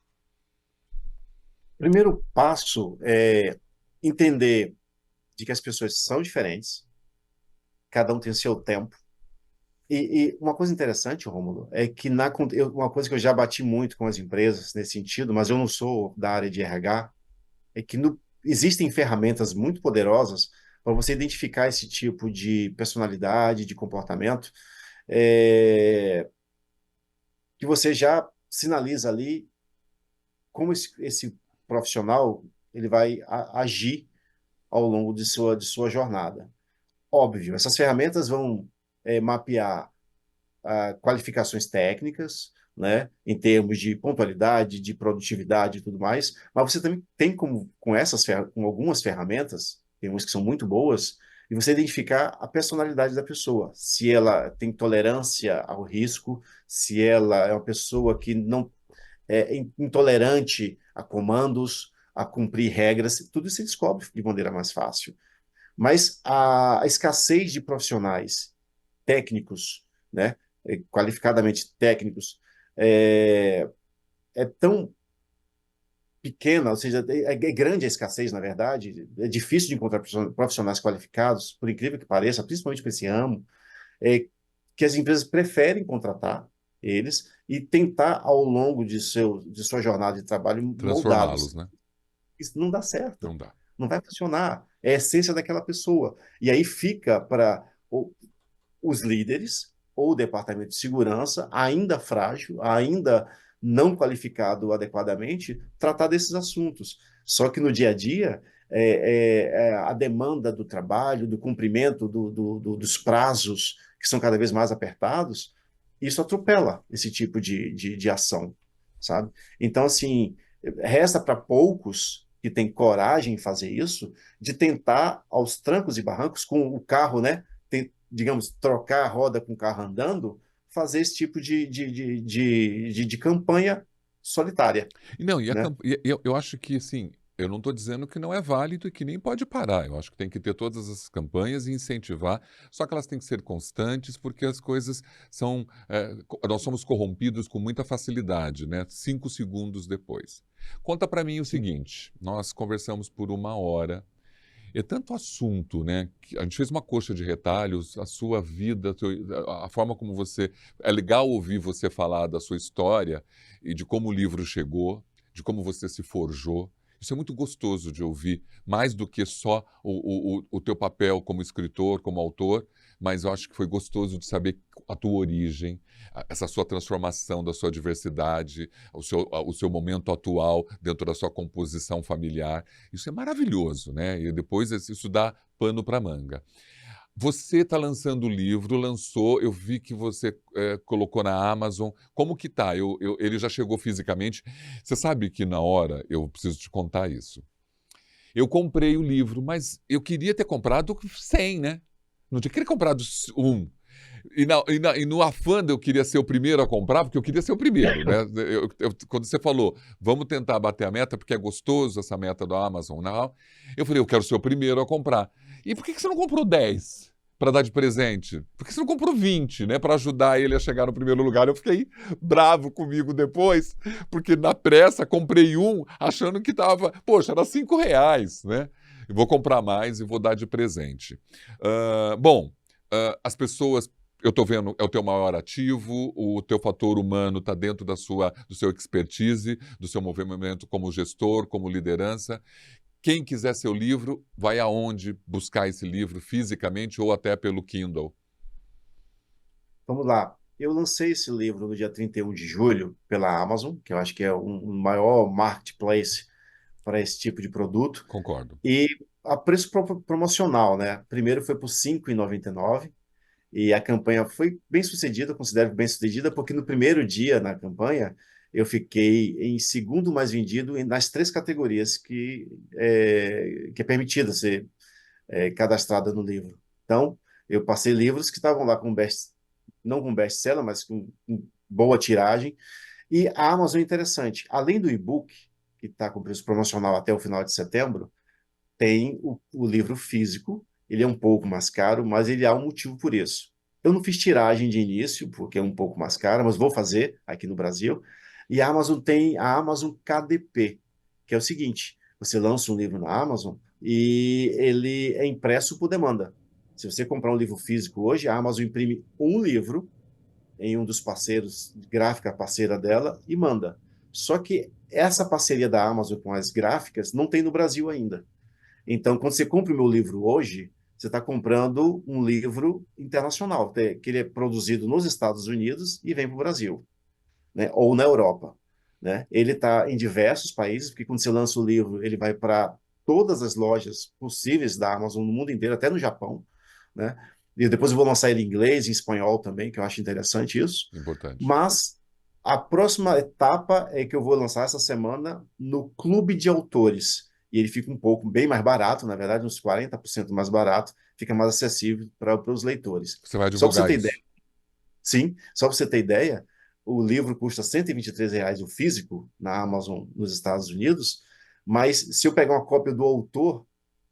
Primeiro passo é entender de que as pessoas são diferentes, cada um tem o seu tempo. E uma coisa interessante, Rômulo, é que uma coisa que eu já bati muito com as empresas nesse sentido, mas eu não sou da área de RH, é que existem ferramentas muito poderosas para você identificar esse tipo de personalidade, de comportamento, é, que você já sinaliza ali como esse profissional ele vai agir ao longo de sua jornada. Óbvio, essas ferramentas vão mapear qualificações técnicas, né, em termos de pontualidade, de produtividade e tudo mais, mas você também tem como, com algumas ferramentas, tem umas que são muito boas, e você identificar a personalidade da pessoa, se ela tem tolerância ao risco, se ela é uma pessoa que não é intolerante a comandos, a cumprir regras, tudo isso se descobre de maneira mais fácil. Mas a escassez de profissionais técnicos, né, qualificadamente técnicos, é, é tão pequena, ou seja, é grande a escassez, na verdade, é difícil de encontrar profissionais qualificados, por incrível que pareça, principalmente para esse ramo, que as empresas preferem contratar eles e tentar, ao longo de sua jornada de trabalho, Transformá-los, moldá-los. né? Isso não dá certo, Não dá. não vai funcionar. É a essência daquela pessoa. E aí fica para os líderes ou o departamento de segurança, ainda frágil, ainda não qualificado adequadamente, tratar desses assuntos. Só que no dia a dia, a demanda do trabalho, do cumprimento dos prazos, que são cada vez mais apertados, isso atropela esse tipo de ação, sabe? Então, assim, resta para poucos que têm coragem em fazer isso, de tentar, aos trancos e barrancos, com o carro, né? Digamos, trocar a roda com o carro andando, fazer esse tipo de campanha solitária, E não, né? eu acho que, assim, eu não estou dizendo que não é válido e que nem pode parar. Eu acho que tem que ter todas essas campanhas e incentivar, só que elas têm que ser constantes, porque as coisas são. Nós somos corrompidos com muita facilidade, né? 5 segundos depois. Conta para mim o Sim. seguinte: nós conversamos por 1 hora. É tanto assunto, né? Que a gente fez uma coxa de retalhos, a sua vida, a forma como você. É legal ouvir você falar da sua história e de como o livro chegou, de como você se forjou. Isso é muito gostoso de ouvir, mais do que só o teu papel como escritor, como autor, mas eu acho que foi gostoso de saber a tua origem, essa sua transformação da sua diversidade, o seu momento atual dentro da sua composição familiar. Isso é maravilhoso, né? E depois isso dá pano para manga. Você está lançando o livro, lançou, eu vi que você colocou na Amazon. Como que tá? Ele já chegou fisicamente. Você sabe que na hora, eu preciso te contar isso. Eu comprei o livro, mas eu queria ter comprado 100, né? Não tinha queria comprado um. E no afã de eu queria ser o primeiro a comprar, porque eu queria ser o primeiro, né? Quando você falou, vamos tentar bater a meta, porque é gostoso essa meta do Amazon, não? Eu falei, eu quero ser o primeiro a comprar. E por que você não comprou 10 para dar de presente? Por que você não comprou 20, né? Para ajudar ele a chegar no primeiro lugar? Eu fiquei bravo comigo depois, porque na pressa comprei um, achando que estava, poxa, era R$ 5, né? Eu vou comprar mais e vou dar de presente. Bom, as pessoas eu estou vendo, é o teu maior ativo, o teu fator humano está dentro do seu expertise, do seu movimento como gestor, como liderança. Quem quiser seu livro, vai aonde buscar esse livro fisicamente ou até pelo Kindle? Vamos lá. Eu lancei esse livro no dia 31 de julho pela Amazon, que eu acho que é um maior marketplace para esse tipo de produto, Concordo. e a preço promocional, né? Primeiro foi por R$ 5,99 e a campanha foi bem sucedida, eu considero bem sucedida, porque no primeiro dia na campanha eu fiquei em segundo mais vendido nas 3 categorias que é permitida ser cadastrada no livro. Então, eu passei livros que estavam lá não com best-seller, mas com boa tiragem. E a Amazon é interessante. Além do e-book, que está com preço promocional até o final de setembro, tem o livro físico. Ele é um pouco mais caro, mas ele há um motivo por isso. Eu não fiz tiragem de início, porque é um pouco mais caro, mas vou fazer aqui no Brasil. E a Amazon tem a Amazon KDP, que é o seguinte: você lança um livro na Amazon e ele é impresso por demanda. Se você comprar um livro físico hoje, a Amazon imprime um livro em um dos parceiros, gráfica parceira dela, e manda. Só que essa parceria da Amazon com as gráficas não tem no Brasil ainda. Então, quando você compra o meu livro hoje, você está comprando um livro internacional, que ele é produzido nos Estados Unidos e vem para o Brasil, né? Ou na Europa, né? Ele está em diversos países, porque quando você lança o livro, ele vai para todas as lojas possíveis da Amazon no mundo inteiro, até no Japão, né? E depois eu vou lançar ele em inglês, em espanhol também, que eu acho interessante isso. Importante. Mas a próxima etapa é que eu vou lançar essa semana no Clube de Autores. E ele fica bem mais barato, na verdade, uns 40% mais barato, fica mais acessível para os leitores. Você vai Só para você divulgar ter isso. ideia, sim, só para você ter ideia, o livro custa R$ 123 o físico na Amazon nos Estados Unidos, mas se eu pegar uma cópia do autor,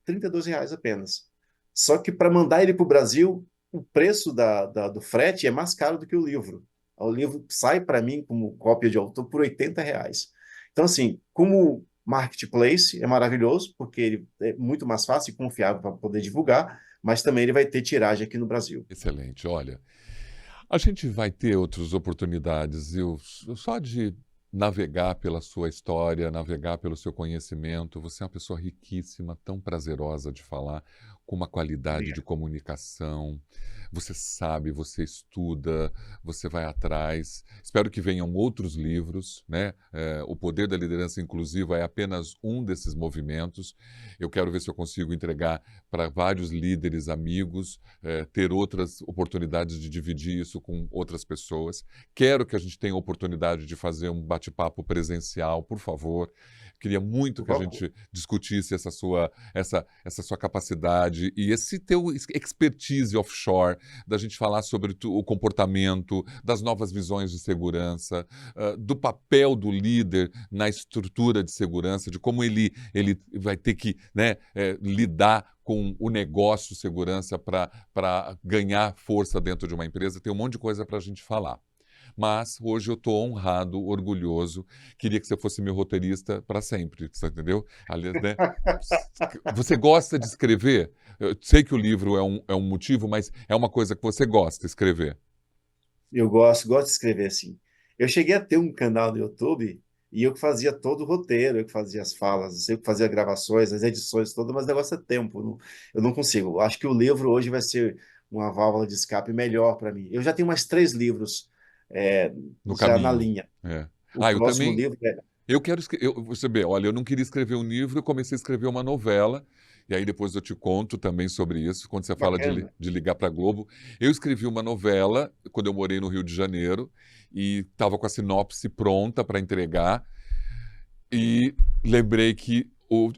R$ 32 apenas. Só que para mandar ele para o Brasil, o preço do frete é mais caro do que o livro. O livro sai para mim como cópia de autor por R$ 80. Então, assim, como marketplace é maravilhoso, porque ele é muito mais fácil e confiável para poder divulgar, mas também ele vai ter tiragem aqui no Brasil. Excelente. Olha, a gente vai ter outras oportunidades. Só de navegar pela sua história, navegar pelo seu conhecimento, você é uma pessoa riquíssima, tão prazerosa de falar, com uma qualidade de Obrigado. comunicação. Você sabe, você estuda, você vai atrás. Espero que venham outros livros, né? O Poder da Liderança Inclusiva é apenas um desses movimentos. Eu quero ver se eu consigo entregar para vários líderes, amigos, ter outras oportunidades de dividir isso com outras pessoas. Quero que a gente tenha a oportunidade de fazer um bate-papo presencial, por favor. Queria muito Por que a favor. gente discutisse essa sua capacidade e esse teu expertise offshore, da gente falar sobre o comportamento, das novas visões de segurança, do papel do líder na estrutura de segurança, de como ele vai ter que, né, lidar com o negócio segurança para ganhar força dentro de uma empresa. Tem um monte de coisa para a gente falar. Mas hoje eu estou honrado, orgulhoso. Queria que você fosse meu roteirista para sempre, você entendeu? Aliás, né? Você gosta de escrever? Eu sei que o livro é um motivo, mas é uma coisa que você gosta de escrever. Eu gosto de escrever assim. Eu cheguei a ter um canal no YouTube e eu que fazia todo o roteiro, eu que fazia as falas, eu que fazia gravações, as edições todas, mas o negócio é tempo. Eu não consigo. Eu acho que o livro hoje vai ser uma válvula de escape melhor para mim. Eu já tenho mais 3 livros é, No já na caminho. linha. É. O Ah, eu próximo também. livro é. Eu quero escrever. Você vê, olha, eu não queria escrever um livro, eu comecei a escrever uma novela. E aí depois eu te conto também sobre isso, quando você fala Bacana. de ligar para a Globo. Eu escrevi uma novela quando eu morei no Rio de Janeiro e estava com a sinopse pronta para entregar. E lembrei que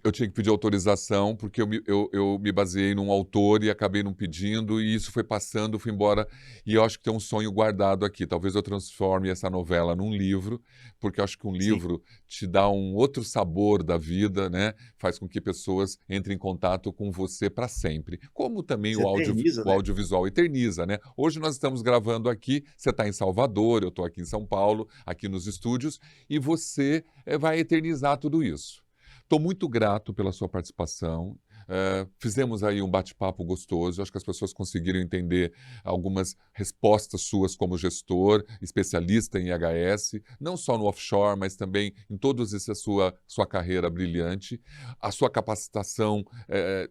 eu tinha que pedir autorização, porque eu me baseei num autor e acabei não pedindo, e isso foi passando, fui embora. E eu acho que tem um sonho guardado aqui. Talvez eu transforme essa novela num livro, porque eu acho que um Sim, livro te dá um outro sabor da vida, né? Faz com que pessoas entrem em contato com você para sempre. Como também você eterniza, o né? audiovisual eterniza, né? Hoje nós estamos gravando aqui, você está em Salvador, eu estou aqui em São Paulo, aqui nos estúdios, e você vai eternizar tudo isso. Estou muito grato pela sua participação. Fizemos aí um bate-papo gostoso. Acho que as pessoas conseguiram entender algumas respostas suas como gestor, especialista em IHS, não só no offshore, mas também em toda essa sua carreira brilhante. A sua capacitação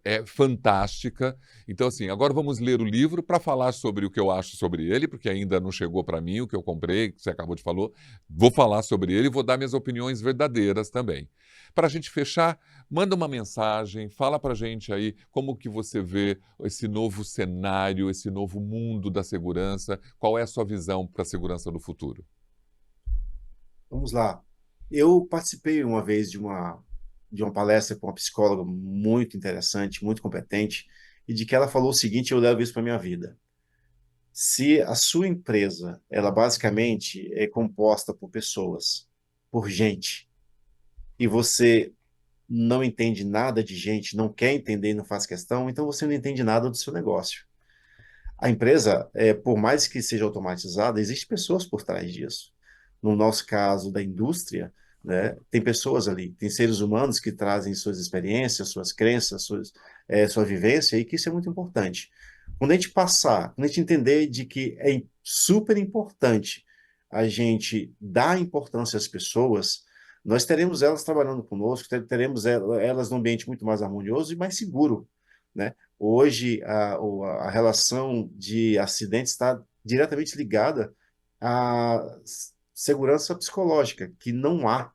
é fantástica. Então, assim, agora vamos ler o livro para falar sobre o que eu acho sobre ele, porque ainda não chegou para mim o que eu comprei, que você acabou de falar. Vou falar sobre ele e vou dar minhas opiniões verdadeiras também. Para a gente fechar, manda uma mensagem, fala para a gente aí como que você vê esse novo cenário, esse novo mundo da segurança, qual é a sua visão para a segurança do futuro? Vamos lá. Eu participei uma vez de uma palestra com uma psicóloga muito interessante, muito competente, e de que ela falou o seguinte, eu levo isso para minha vida. Se a sua empresa, ela basicamente é composta por pessoas, por gente, e você não entende nada de gente, não quer entender e não faz questão, então você não entende nada do seu negócio. A empresa, por mais que seja automatizada, existem pessoas por trás disso. No nosso caso da indústria, né, tem pessoas ali, tem seres humanos que trazem suas experiências, suas crenças, sua vivência, e que isso é muito importante. Quando a gente entender de que é super importante a gente dar importância às pessoas, nós teremos elas trabalhando conosco, teremos elas num ambiente muito mais harmonioso e mais seguro, né? Hoje, a relação de acidentes está diretamente ligada à segurança psicológica, que não há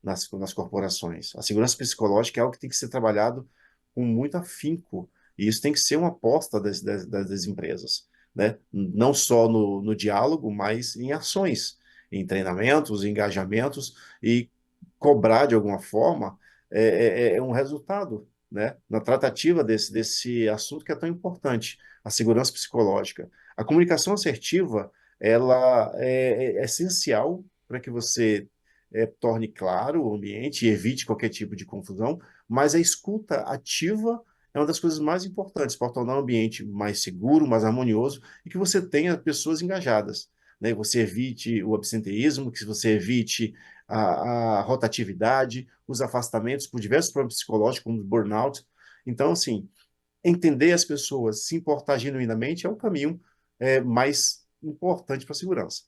nas corporações. A segurança psicológica é algo que tem que ser trabalhado com muito afinco, e isso tem que ser uma aposta das empresas, né? Não só no diálogo, mas em ações, em treinamentos, em engajamentos, e cobrar de alguma forma é um resultado, né? Na tratativa desse assunto que é tão importante, a segurança psicológica. A comunicação assertiva, ela é essencial para que você torne claro o ambiente e evite qualquer tipo de confusão, mas a escuta ativa é uma das coisas mais importantes para tornar o ambiente mais seguro, mais harmonioso e que você tenha pessoas engajadas, né? Você evite o absenteísmo, que você evite a rotatividade, os afastamentos por diversos problemas psicológicos, como o burnout. Então, assim, entender as pessoas, se importar genuinamente é o caminho mais importante para a segurança.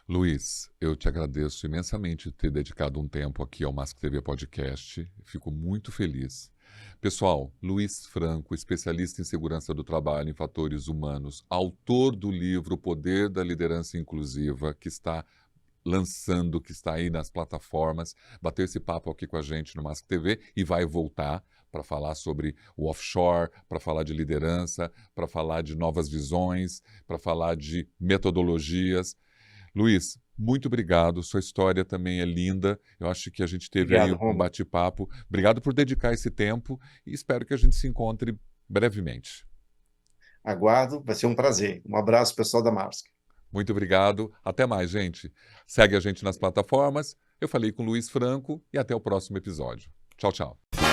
Luiz, eu te agradeço imensamente ter dedicado um tempo aqui ao Mask TV Podcast. Fico muito feliz. Pessoal, Luiz Franco, especialista em segurança do trabalho em fatores humanos, autor do livro O Poder da Liderança Inclusiva, que está lançando, que está aí nas plataformas, bateu esse papo aqui com a gente no Mask TV e vai voltar para falar sobre o offshore, para falar de liderança, para falar de novas visões, para falar de metodologias. Luiz, muito obrigado. Sua história também é linda. Eu acho que a gente teve aí Obrigado, um Romulo. bate-papo. Obrigado por dedicar esse tempo e espero que a gente se encontre brevemente. Aguardo, vai ser um prazer. Um abraço, pessoal da Mars. Muito obrigado. Até mais, gente. Segue a gente nas plataformas. Eu falei com o Luiz Franco e até o próximo episódio. Tchau, tchau.